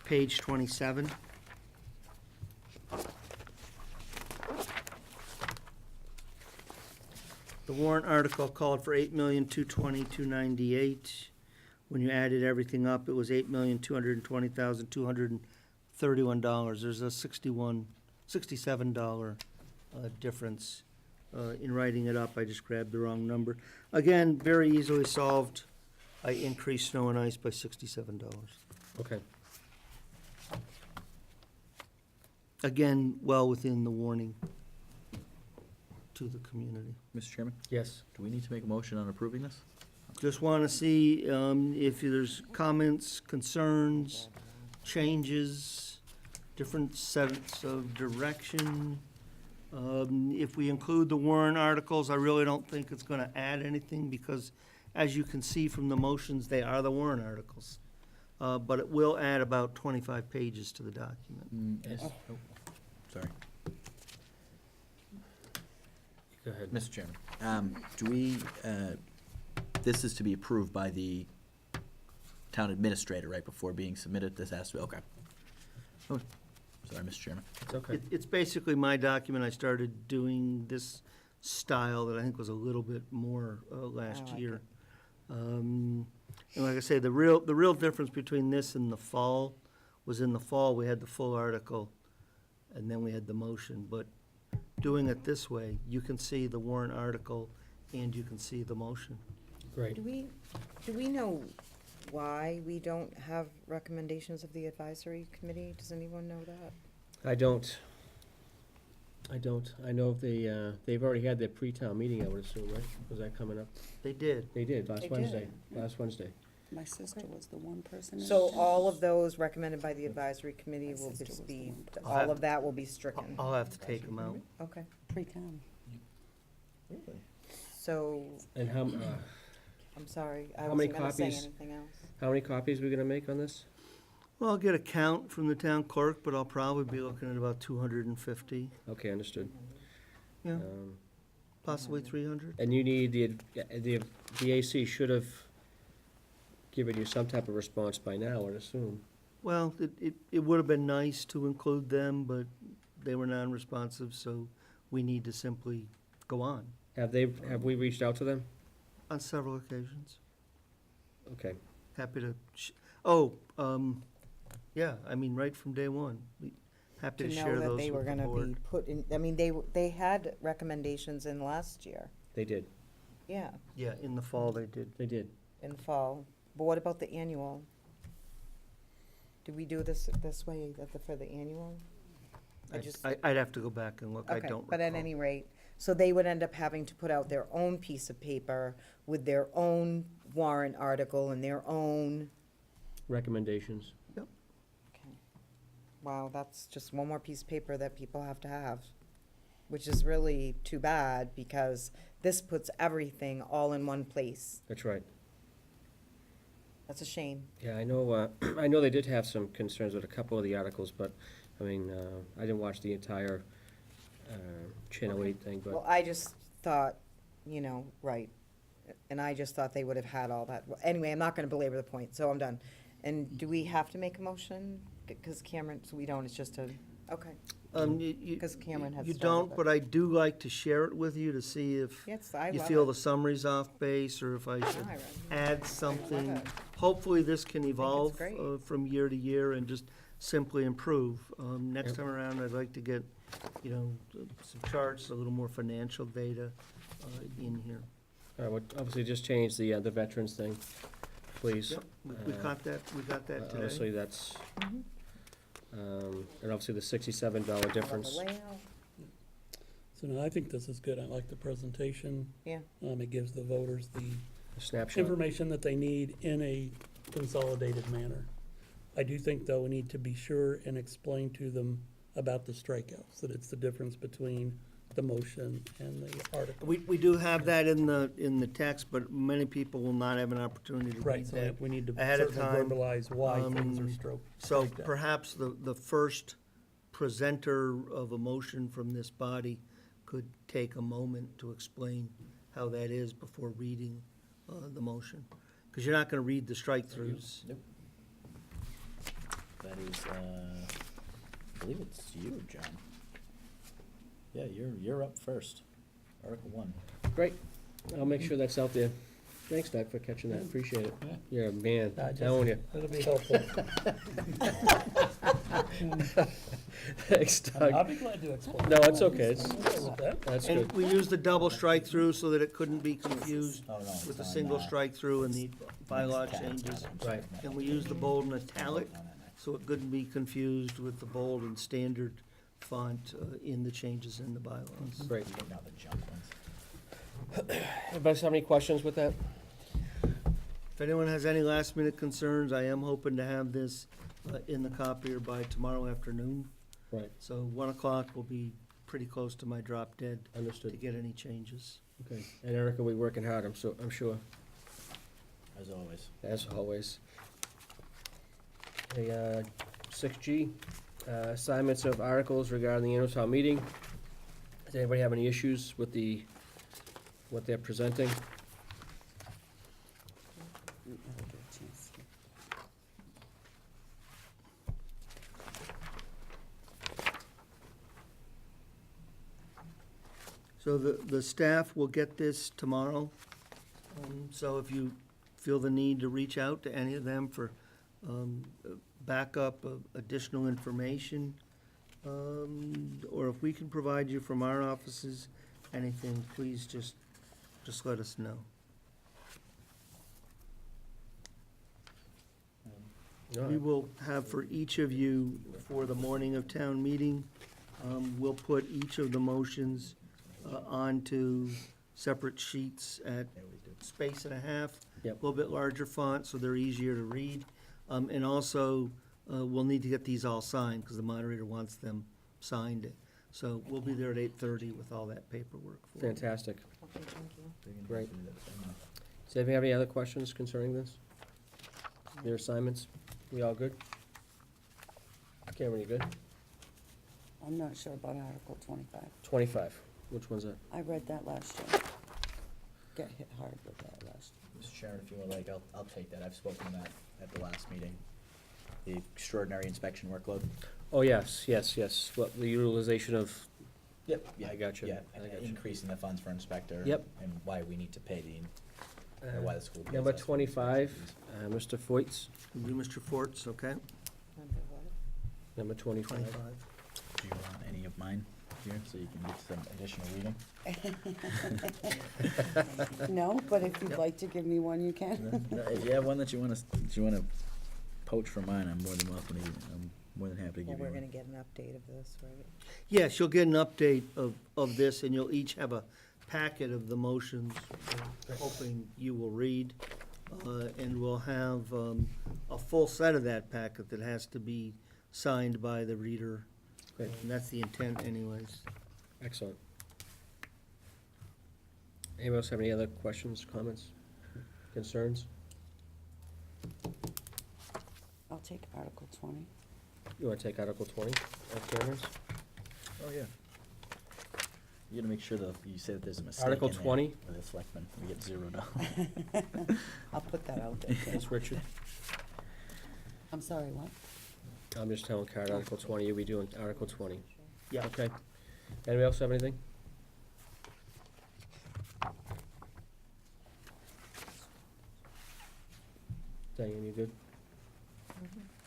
S4: page 27. The warrant article called for $8,220,298. When you added everything up, it was $8,220,231. There's a $67 difference. In writing it up, I just grabbed the wrong number. Again, very easily solved. I increased snow and ice by $67.
S1: Okay.
S4: Again, well within the warning to the community.
S3: Mr. Chairman,
S1: Yes.
S3: do we need to make a motion on approving this?
S4: Just want to see if there's comments, concerns, changes, different sets of direction. If we include the warrant articles, I really don't think it's gonna add anything, because as you can see from the motions, they are the warrant articles. But it will add about 25 pages to the document.
S3: Sorry.
S1: Go ahead.
S3: Mr. Chairman, do we, this is to be approved by the town administrator, right, before being submitted? This has to, okay. Oh, sorry, Mr. Chairman.
S1: It's okay.
S4: It's basically my document. I started doing this style that I think was a little bit more last
S2: like
S4: year. And like I say, the real difference between this and the fall was in the fall, we had the full article, and then we had the motion. But doing it this way, you can see the warrant article and you can see the motion.
S1: Great.
S2: Do we know why we don't have recommendations of the advisory committee? Does anyone know that?
S1: I don't. I know they've already had their pre-town meeting, I would assume, right? Was that coming up?
S4: They did.
S1: They did, last
S2: They did.
S1: Wednesday, last Wednesday.
S7: My sister was the one person. in
S2: So
S7: town.
S2: all of those recommended by the advisory committee will
S7: sister was
S2: just
S7: the
S2: be,
S7: one person.
S2: all of that will be stricken?
S4: I'll have to take them out.
S2: Okay,
S7: Pre-town.
S2: so,
S1: And
S2: I'm sorry, I
S1: How many
S2: wasn't gonna say
S1: copies?
S2: anything else.
S1: how many copies are we gonna make on this?
S4: Well, I'll get a count from the town clerk, but I'll probably be looking at about 250,
S1: Okay, understood.
S4: yeah,
S1: Um,
S4: possibly 300.
S1: And you need the AC should have given you some type of response by now, I'd assume.
S4: Well, it would have been nice to include them, but they were non-responsive, so we need to simply go on,
S1: Have we reached out to them?
S4: on several occasions.
S1: Okay,
S4: Happy to, yeah, I mean, right from day one. Happy
S2: To
S4: to
S2: know
S4: share
S2: that
S4: those
S2: they were
S4: with the
S2: gonna be
S4: board.
S2: put in, I mean, they had recommendations in last year,
S1: they did,
S2: yeah,
S4: Yeah, in the fall they did.
S1: they did.
S2: in the fall. But what about the annual? Do we do this way, for the annual?
S4: I'd have to go back and look, I
S2: Okay,
S4: don't
S2: but at
S4: recall.
S2: any rate, so they would end up having to put out their own piece of paper with their own warrant article and their own,
S1: Recommendations.
S2: okay. Wow, that's just one more piece of paper that people have to have, which is really too bad, because this puts everything all in one place.
S1: That's right.
S2: That's a shame.
S1: Yeah, I know, I know they did have some concerns with a couple of the articles, but, I mean, I didn't watch the entire Channel 8 thing,
S2: Well,
S1: but
S2: I just thought, right, and I just thought they would have had all that. Well, anyway, I'm not gonna belabor the point, so I'm done. And do we have to make a motion? Because Cameron, so we don't, it's just a, okay. Because Cameron had
S4: You
S2: started,
S4: don't, but I do like to share it with you to see if
S2: Yes, I
S4: you
S2: love
S4: feel
S2: it.
S4: the summary's off base, or if I should
S2: I read it.
S4: add something.
S2: it.
S4: Hopefully, this can evolve
S2: great.
S4: from year to year and just simply improve. Next time around, I'd like to get, some charts, a little more financial data in here.
S1: all right, well, obviously just change the veterans thing, please.
S4: Yep, we got that today.
S1: Obviously, that's,
S2: Mhm.
S1: and obviously the $67
S2: I love the
S1: difference.
S2: layout.
S15: So no, I think this is good. I like the presentation.
S2: Yeah.
S15: It gives the voters the
S1: Snapshot.
S15: information that they need in a consolidated manner. I do think, though, we need to be sure and explain to them about the strikeouts, that it's the difference between the motion and the article.
S4: We do have that in the text, but many people will not have an opportunity to
S15: Right,
S4: read
S15: so
S4: that.
S15: we need to
S4: ahead of
S15: certainly
S4: time.
S15: verbalize why things are
S4: So
S15: striked out.
S4: perhaps the first presenter of a motion from this body could take a moment to explain how that is before reading the motion. Because you're not going to read the strike-throughs.
S3: Nope. That is, I believe it's you, John. Yeah, you're up first. Article 1.
S1: Great, I'll make sure that's out there. Thanks, Doug, for catching that, appreciate it.
S3: Yeah.
S1: You're a man,
S15: I just-
S1: telling you.
S15: That'll be helpful.
S1: Thanks, Doug.
S15: I'll be glad to explain.
S1: No, it's okay,
S15: I'm okay with that.
S1: that's
S4: And
S1: good.
S4: we used the double strike-through so that it couldn't be confused
S3: Oh, no, it's
S4: with the
S3: on,
S4: single strike-through and the bylaw changes.
S1: Right.
S4: And we used the bold and italic, so it couldn't be confused with the bold and standard font in the changes in the bylaws.
S1: Great.
S3: Now the junk ones.
S1: Anybody have any questions with that?
S4: If anyone has any last-minute concerns, I am hoping to have this in the copier by tomorrow afternoon.
S1: Right,
S4: So 1 o'clock will be pretty close to my drop dead to
S1: understood.
S4: get any changes.
S1: Okay, and Erica, we working hard, I'm sure,
S3: As always.
S1: as always. Okay, 6G, assignments of articles regarding the annual town meeting. Does anybody have any issues with what they're presenting?
S7: Never get a chance.
S4: So the staff will get this tomorrow. So if you feel the need to reach out to any of them for backup of additional information, or if we can provide you from our offices, anything, please just let us know. We will have for each of you, for the morning of town meeting, we'll put each of the motions onto separate sheets at space and a half.
S1: Yep.
S4: A little bit larger font, so they're easier to read. And also, we'll need to get these all signed, because the moderator wants them signed. So we'll be there at 8:30 with all that paperwork for you.
S1: Fantastic.
S14: Okay, thank you.
S1: Great. Does anybody have any other questions concerning this? Their assignments? We all good? Cameron, you good?
S7: I'm not sure about Article 25.
S1: 25, which one's that?
S7: I read that last year. Got hit hard with that last year.
S3: Mr. Chairman, if you would like, I'll take that. I've spoken to that at the last meeting. The extraordinary inspection workload.
S1: Oh, yes, what, the utilization of,
S3: Yep.
S1: I got you.
S3: Yeah,
S1: I got you.
S3: increasing the funds for inspector.
S1: Yep.
S3: And why we need to pay or why the school. pays
S1: Number
S3: us for
S1: 25,
S3: inspector
S1: Mr.
S3: fees.
S1: Foyt's,
S4: We'll do Mr. Fort's, okay?
S1: number 25.
S4: 25.
S3: Do you want any of mine here, so you can get some additional reading?
S7: No, but if you'd like to give me one, you can.
S3: No, if you have one that you wanna poach from mine, I'm more than welcome to, I'm more than happy to
S2: Well,
S3: give you
S2: we're
S3: one.
S2: gonna get an update of this, right?
S4: Yes, you'll get an update of this, and you'll each have a packet of the motions, hoping you will read. And we'll have a full set of that packet that has to be signed by the reader.
S1: Great.
S4: And that's the intent anyways.
S1: Excellent. Anyone else have any other questions, comments, concerns?
S7: I'll take Article 20.
S1: You want to take Article 20, Cameron's?
S3: Oh, yeah. You gotta make sure that you say that there's a mistake
S1: Article
S3: in there
S1: 20?
S3: For the selectmen, we get $0.
S7: I'll put that out there.
S1: Yes, Richard?
S7: I'm sorry, what?
S1: I'm just telling Karen, Article 20, you'll be doing Article 20.
S4: Yeah.
S1: Okay. Anybody else have anything? Diane, you good?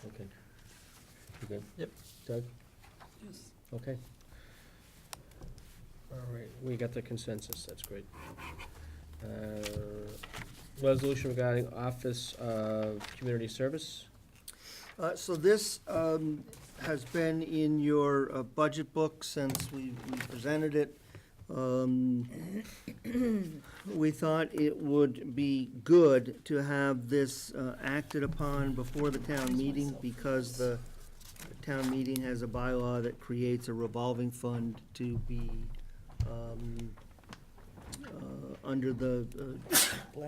S1: Okay. You good?
S3: Yep.
S1: Doug?
S7: Yes.
S1: Okay. All right, we got the consensus, that's great. Resolution regarding Office of Community Service.
S4: So this has been in your budget book since we presented it. We thought it would be good to have this acted upon before the town meeting, because the town meeting has a bylaw that creates a revolving fund to be under the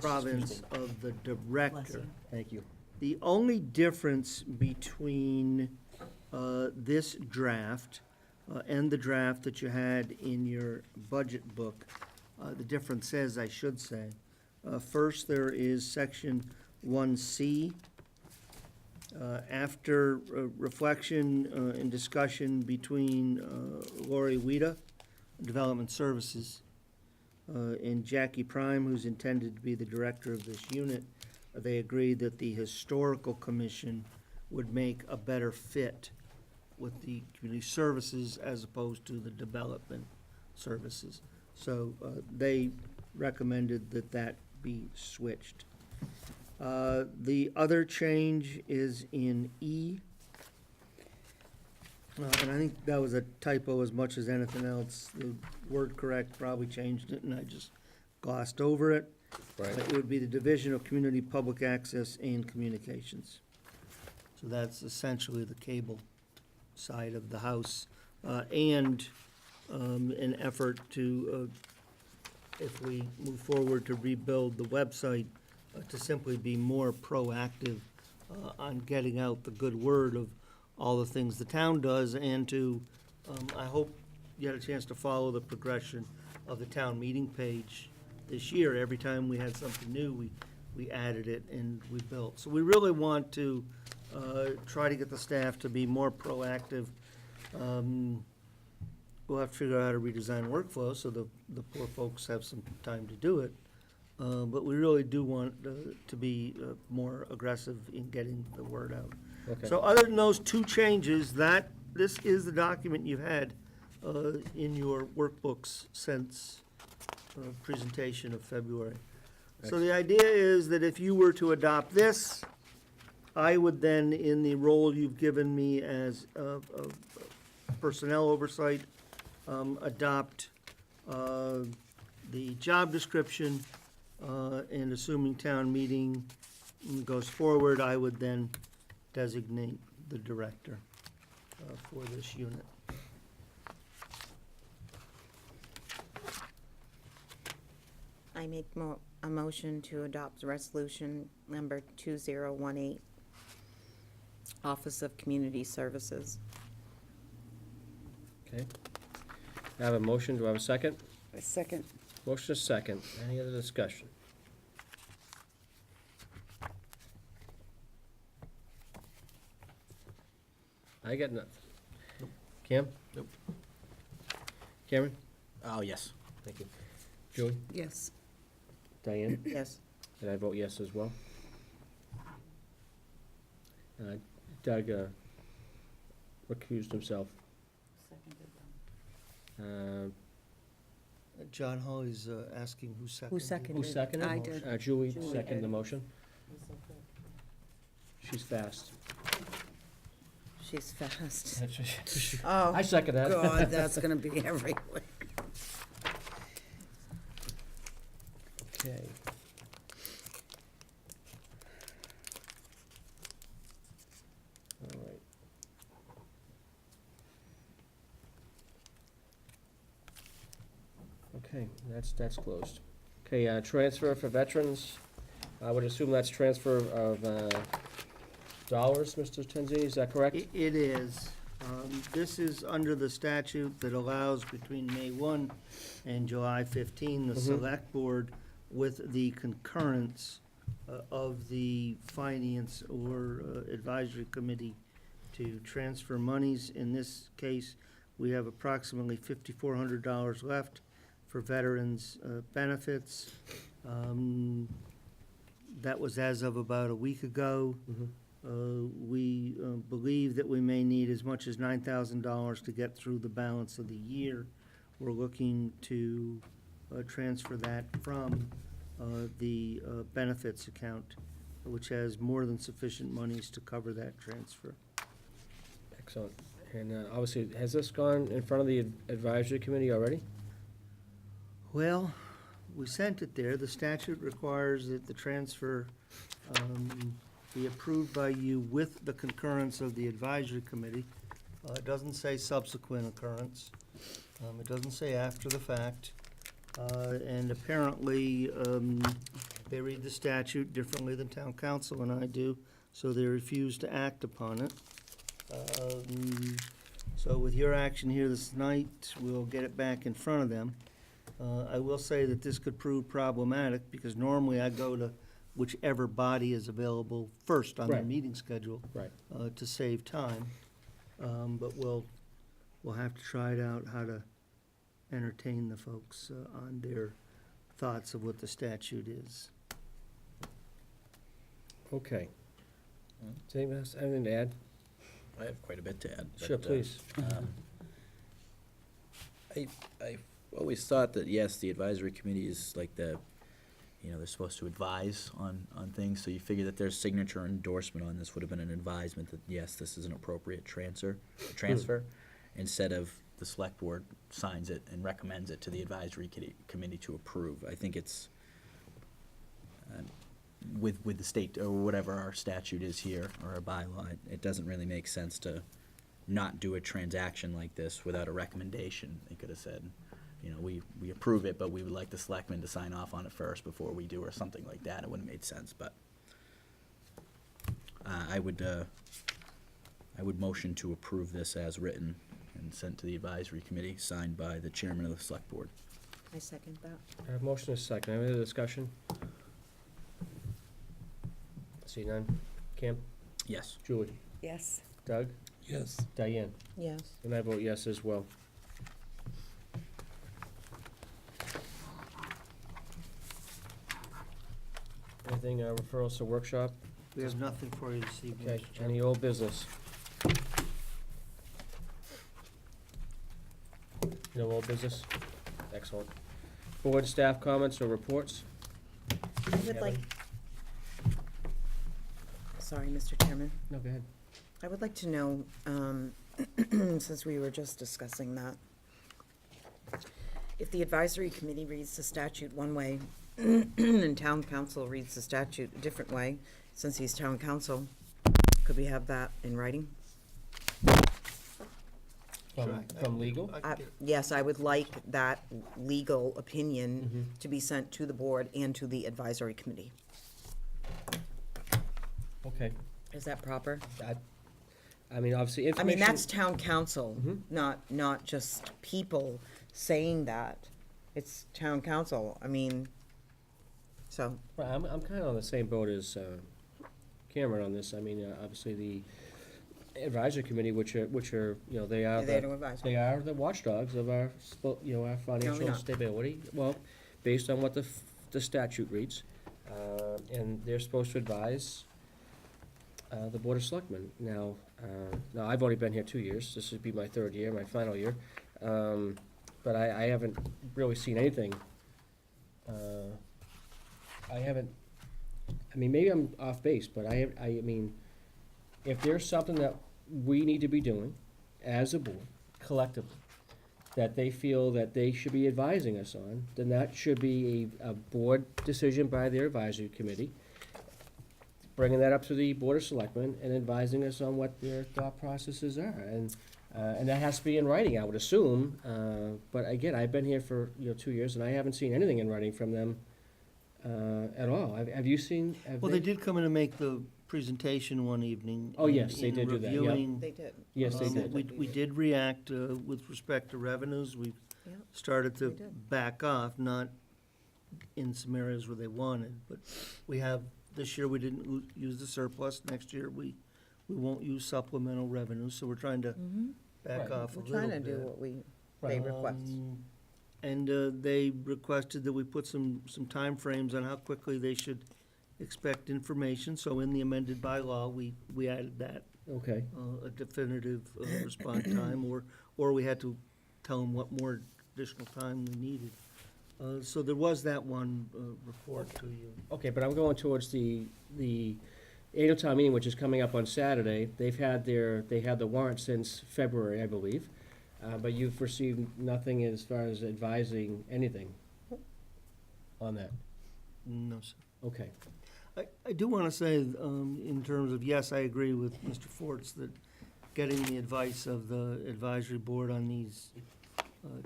S4: province of the director.
S1: Thank you.
S4: The only difference between this draft and the draft that you had in your budget book, the difference is, I should say, first, there is section 1C. After reflection and discussion between Lori Weta, Development Services, and Jackie Prime, who's intended to be the director of this unit, they agreed that the Historical Commission would make a better fit with the Community Services as opposed to the Development Services. So they recommended that that be switched. The other change is in E. And I think that was a typo as much as anything else. The word correct probably changed it, and I just glossed over it.
S1: Right.
S4: It would be the Division of Community Public Access and Communications. So So that's essentially the cable side of the house. And an effort to, if we move forward to rebuild the website, to simply be more proactive on getting out the good word of all the things the town does, and to, I hope you had a chance to follow the progression of the town meeting page this year. Every time we had something new, we added it and we built. So we really want to try to get the staff to be more proactive. We'll have to figure out how to redesign workflow so the poor folks have some time to do it. But we really do want to be more aggressive in getting the word out.
S1: Okay.
S4: So other than those two changes, this is the document you've had in your workbooks since presentation of February. So the idea is that if you were to adopt this, I would then, in the role you've given me as personnel oversight, adopt the job description, and assuming town meeting goes forward, I would then designate the director for this unit.
S2: I make a motion to adopt resolution number 2018, Office of Community Services.
S1: Okay. I have a motion, do I have a second?
S7: A second.
S1: Motion is second. Any other discussion? I got nothing. Cam?
S3: Nope.
S1: Cameron?
S3: Oh, yes.
S1: Thank you. Julie?
S7: Yes.
S1: Diane?
S2: Yes.
S1: And I vote yes as well. Doug recused himself.
S4: John Hawley's asking who seconded.
S2: Who seconded?
S1: Who seconded?
S7: I did.
S1: Julie
S7: Julie
S1: seconded the
S7: did.
S1: motion. She's fast.
S2: She's fast.
S7: Oh,
S1: I second that.
S7: God, that's gonna be everywhere.
S1: Okay. All right. Okay, that's closed. Okay, transfer for veterans. I would assume that's transfer of dollars, Mr. Tenzini, is that correct?
S4: It is. This is under the statute that allows between May 1 and July 15, the select board, with the concurrence of the finance or advisory committee, to transfer monies. In this case, we have approximately $5,400 left for veterans' benefits. That was as of about a week ago. We believe that we may need as much as $9,000 to get through the balance of the year. We're looking to transfer that from the benefits account, which has more than sufficient monies to cover that transfer.
S1: Excellent. And obviously, has this gone in front of the advisory committee already?
S4: Well, we sent it there. The statute requires that the transfer be approved by you with the concurrence of the advisory committee. It doesn't say subsequent occurrence. It doesn't say after the fact. And apparently, they read the statute differently than town council and I do, so they refuse to act upon it. So with your action here this night, we'll get it back in front of them. I will say that this could prove problematic, because normally I go to whichever body is available first on the
S1: Right.
S4: meeting schedule.
S1: Right.
S4: To save time. But we'll have to try it out, how to entertain the folks on their thoughts of what the statute is.
S1: Okay. Does anyone else have anything to add?
S3: I have quite a bit to add.
S1: Sure,
S3: but,
S1: please.
S3: I always thought that, yes, the advisory committee is like the, they're supposed to advise on things, so you figure that their signature endorsement on this would have been an advisement that, yes, this is an appropriate transfer, instead of the select board signs it and recommends it to the advisory committee to approve. I think it's, with the state, or whatever our statute is here, or our bylaw, it doesn't really make sense to not do a transaction like this without a recommendation. They could have said, you know, we approve it, but we would like the selectmen to sign off on it first before we do, or something like that. It wouldn't have made sense, but I would motion to approve this as written and sent to the advisory committee, signed by the chairman of the select board.
S2: I second that.
S1: I have motion is second. Any other discussion? See none? Kim?
S3: Yes.
S1: Julie?
S7: Yes.
S1: Doug?
S15: Yes.
S1: Diane?
S2: Yes.
S1: And I vote yes as well. Anything, referrals to workshop?
S4: We have nothing for you this evening.
S1: Okay,
S4: Mr. Chairman.
S1: any old business? No old business? Excellent. Board staff comments or reports?
S2: I would like, sorry, Mr. Chairman.
S1: No, go ahead.
S2: I would like to know, since we were just discussing that, if the advisory committee reads the statute one way and town council reads the statute a different way, since he's town council, could we have that in writing?
S1: From legal?
S2: Yes, I would like that legal opinion to be sent to the board and to the advisory committee.
S1: Okay.
S2: Is that proper?
S1: I mean, obviously,
S2: I
S1: information.
S2: mean, that's town council, not just people saying that. It's town council, I mean, so.
S1: Well, I'm kind of on the same boat as Cameron on this. I mean, obviously, the advisory committee, which are, you know, they are
S2: They're there to advise.
S1: they are the watchdogs of our, our financial
S2: not.
S1: stability. Well, based on what the statute reads, and they're supposed to advise the Board of Selectmen. Now, I've only been here 2 years. This would be my third year, my final year. But I haven't really seen anything. I mean, maybe I'm off base, but I mean, if there's something that we need to be doing as a board, collectively, that they feel that they should be advising us on, then that should be a board decision by their advisory committee, bringing that up to the Board of Selectmen and advising us on what their thought processes are. And that has to be in writing, I would assume. But again, I've been here for, 2 years, and I haven't seen anything in writing from them at all. Have you seen?
S4: Well, they did come in and make the presentation one evening.
S1: Oh, yes,
S4: and
S1: they
S4: in
S1: did do that, yep.
S4: reviewing,
S2: They did.
S1: Yes, they did.
S4: We did react with respect to revenues. We've
S2: Yep,
S4: started to
S2: we did.
S4: back off, not in some areas where they wanted, but we have, this year we didn't use the surplus. Next year, we won't use supplemental revenue, so we're trying to back
S1: Right.
S4: off a
S2: We're
S4: little bit.
S2: trying to do what they request.
S4: And they requested that we put some timeframes on how quickly they should expect information, so in the amended bylaw, we added that,
S1: Okay.
S4: a definitive response time, or we had to tell them what more additional time we needed. So there was that one report to you.
S1: Okay, but I'm going towards the annual town meeting, which is coming up on Saturday. They had the warrant since February, I believe. But you've received nothing as far as advising anything on that?
S4: No, sir.
S1: Okay.
S4: I do want to say, in terms of, yes, I agree with Mr. Forts that getting the advice of the advisory board on these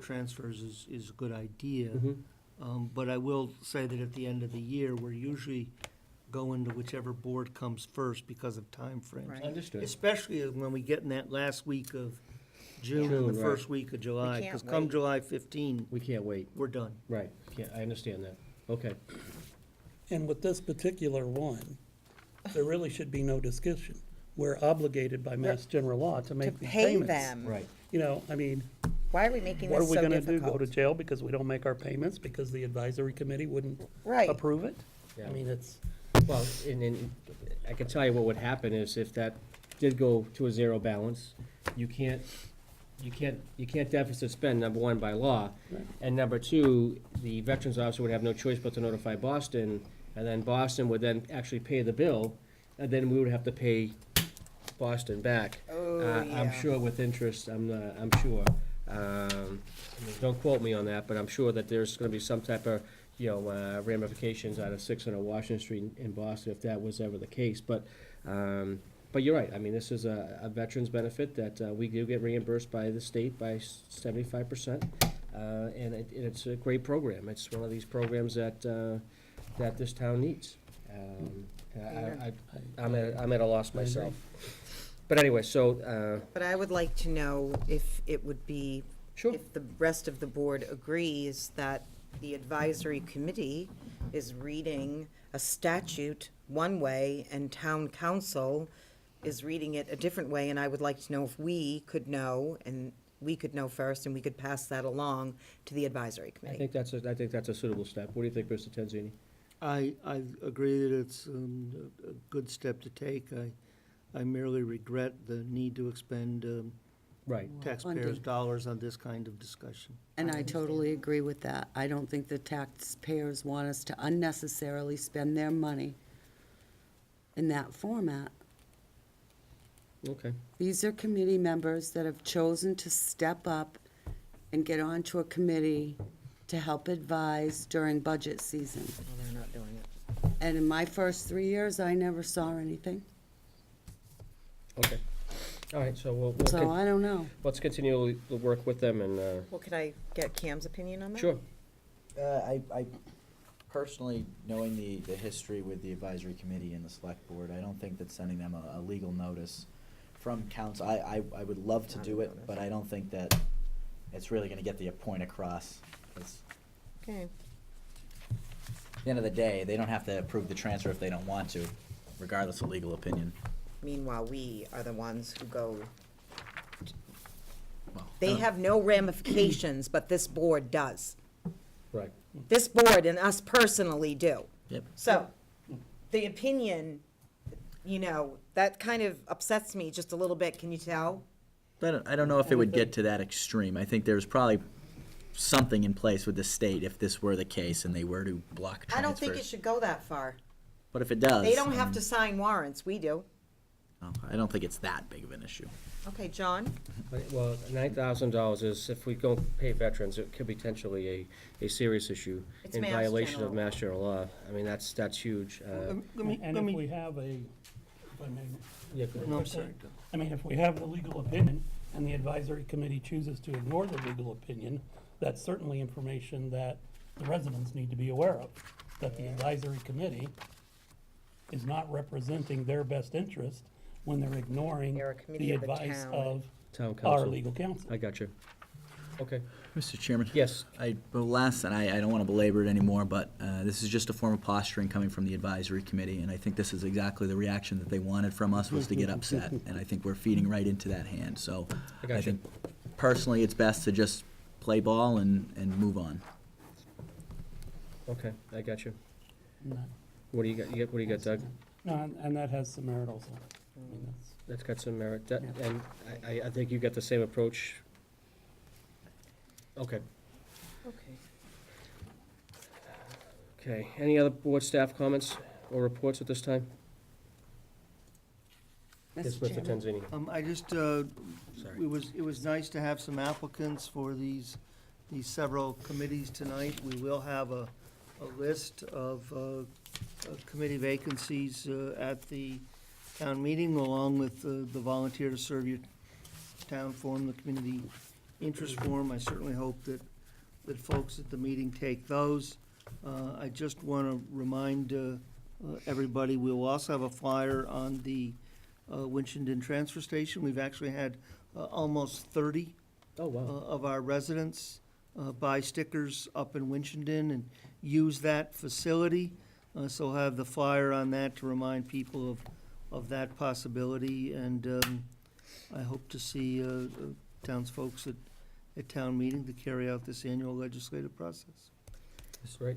S4: transfers is a good idea. But I will say that at the end of the year, we're usually going to whichever board comes first because of timeframes.
S2: Right.
S1: Understood.
S4: Especially when we get in that last week of June and the
S1: June,
S4: first week of July.
S2: can't
S4: Because come
S2: wait.
S4: July 15,
S1: We can't wait.
S4: we're done.
S1: Right. I understand that. Okay.
S15: And with this particular one, there really should be no discussion. We're obligated by Mass General Law to
S2: To
S15: make these
S2: pay
S15: payments.
S2: them.
S1: Right.
S15: You know, I mean,
S2: Why are we making
S15: what are
S2: this
S15: we
S2: so
S15: gonna do? Go to
S2: difficult?
S15: jail because we don't make our payments because the advisory committee wouldn't
S2: Right.
S15: approve it?
S1: Yeah.
S15: I mean, it's,
S1: Well, and I can tell you what would happen is if that did go to a zero balance, you can't deficit spend, number one, by law.
S15: Right.
S1: And number two, the veterans officer would have no choice but to notify Boston, and then Boston would then actually pay the bill, and then we would have to pay Boston back.
S2: Oh,
S1: I'm
S2: yeah.
S1: sure with interest, I'm sure. I mean, don't quote me on that, but I'm sure that there's gonna be some type of, ramifications out of 600 Washington Street in Boston if that was ever the case. But you're right. I mean, this is a veterans benefit that we do get reimbursed by the state by 75%. And it's a great program. It's one of these programs that this town needs. I'm at a loss myself. But anyway, so,
S2: But I would like to know if it would be,
S1: Sure.
S2: if the rest of the board agrees that the advisory committee is reading a statute one way and town council is reading it a different way, and I would like to know if we could know, and we could know first, and we could pass that along to the advisory
S1: I
S2: committee.
S1: think that's a suitable step. What do you think, Mr. Tenzini?
S4: I agree that it's a good step to take. I merely regret the need to expend
S1: Right.
S4: taxpayers'
S7: Funding.
S4: dollars on this kind of discussion.
S7: And I totally agree with that. I don't think the taxpayers want us to unnecessarily spend their money in that format.
S1: Okay.
S7: These are committee members that have chosen to step up and get onto a committee to help advise during budget season.
S2: Well, they're not doing it.
S7: And in my first 3 years, I never saw anything.
S1: Okay. All right, so we'll
S7: So I don't know.
S1: let's continue to work with them and,
S2: Well, could I get Cam's opinion on that?
S1: sure.
S3: I personally, knowing the history with the advisory committee and the select board, I don't think that sending them a legal notice from council, I would love to do it, but I don't think that it's really gonna get the point across. It's-
S2: Okay.
S3: At the end of the day, they don't have to approve the transfer if they don't want to, regardless of legal opinion.
S2: Meanwhile, we are the ones who go,
S3: Well,
S2: they have no ramifications, but this board does.
S1: Right.
S2: This board and us personally do.
S3: Yep.
S2: So, the opinion, that kind of upsets me just a little bit, can you tell?
S3: I don't know if it would get to that extreme. I think there's probably something in place with the state if this were the case and they were to block transfers.
S2: I don't think it should go that far.
S3: But if it does.
S2: They don't have to sign warrants, we do.
S3: No, I don't think it's that big of an issue.
S2: Okay, John?
S1: Well, $9,000 is, if we don't pay veterans, it could be potentially a serious issue
S2: It's
S1: in
S2: Mass
S1: violation
S2: General
S1: of Mass General law. I mean, that's huge.
S15: And if we have if I may,
S1: Yeah, go ahead.
S4: No, I'm sorry.
S15: I mean, if we have the legal opinion and the advisory committee chooses to ignore the legal opinion, that's certainly information that the residents need to be aware of, that the advisory committee is not representing their best interest when they're ignoring
S2: They're a committee
S15: the
S2: of the
S15: advice
S2: town.
S15: of
S1: Town
S15: our
S1: council.
S15: legal counsel.
S1: I got you. Okay.
S3: Mr. Chairman?
S1: Yes.
S3: I don't want to belabor it anymore, but this is just a form of posturing coming from the advisory committee, and I think this is exactly the reaction that they wanted from us, was to get upset, and I think we're feeding right into that hand, so
S1: I got
S3: I
S1: you.
S3: think personally, it's best to just play ball and move on.
S1: Okay, I got you.
S15: And that-
S1: What do you got, what do you got, Doug?
S15: No, and that has some merit also. I mean,
S1: That's got some merit. That-
S15: Yeah.
S1: And I think you got the same approach. Okay.
S2: Okay.
S1: Okay, any other board staff comments or reports at this time? Yes, Mr. Tenzini.
S4: I just, it was nice to have some applicants for these several committees tonight. We will have a list of committee vacancies at the town meeting, along with the volunteer to serve your town form, the community interest form. I certainly hope that folks at the meeting take those. I just want to remind everybody, we'll also have a flyer on the Winchendon Transfer Station. We've actually had almost 30
S1: Oh, wow.
S4: of our residents buy stickers up in Winchendon and use that facility. So we'll have the flyer on that to remind people of that possibility. And I hope to see townsfolk at town meeting to carry out this annual legislative process.
S1: That's right.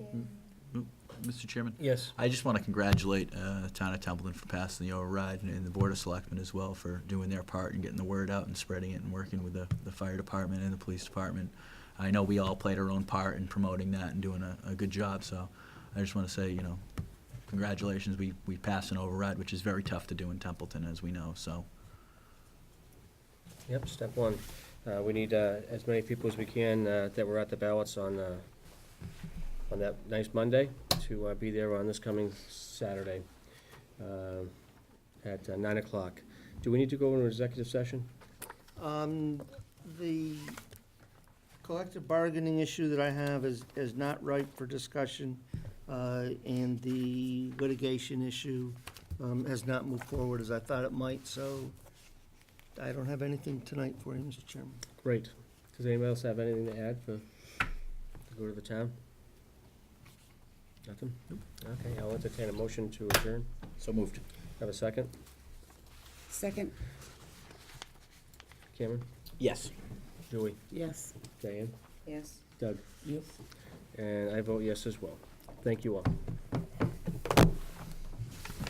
S3: Mr. Chairman?
S1: Yes.
S3: I just want to congratulate the town of Templeton for passing the override, and the Board of Selectmen as well for doing their part and getting the word out and spreading it and working with the fire department and the police department. I know we all played our own part in promoting that and doing a good job, so I just want to say, congratulations. We passed an override, which is very tough to do in Templeton, as we know, so.
S1: Yep, step one. We need as many people as we can that were at the ballots on on that nice Monday to be there on this coming Saturday at 9 o'clock. Do we need to go into executive session?
S4: The collective bargaining issue that I have is not ripe for discussion, and the litigation issue has not moved forward as I thought it might, so I don't have anything tonight for you, Mr. Chairman.
S1: Great. Does anybody else have anything to add to go to the town? Nothing? Okay, I'll entertain a motion to adjourn.
S3: So moved.
S1: Have a second?
S7: Second,
S1: Cameron?
S3: Yes.
S1: Julie?
S7: yes.
S1: Diane?
S2: Yes.
S1: Doug?
S15: Yes.
S1: And I vote yes as well. Thank you all.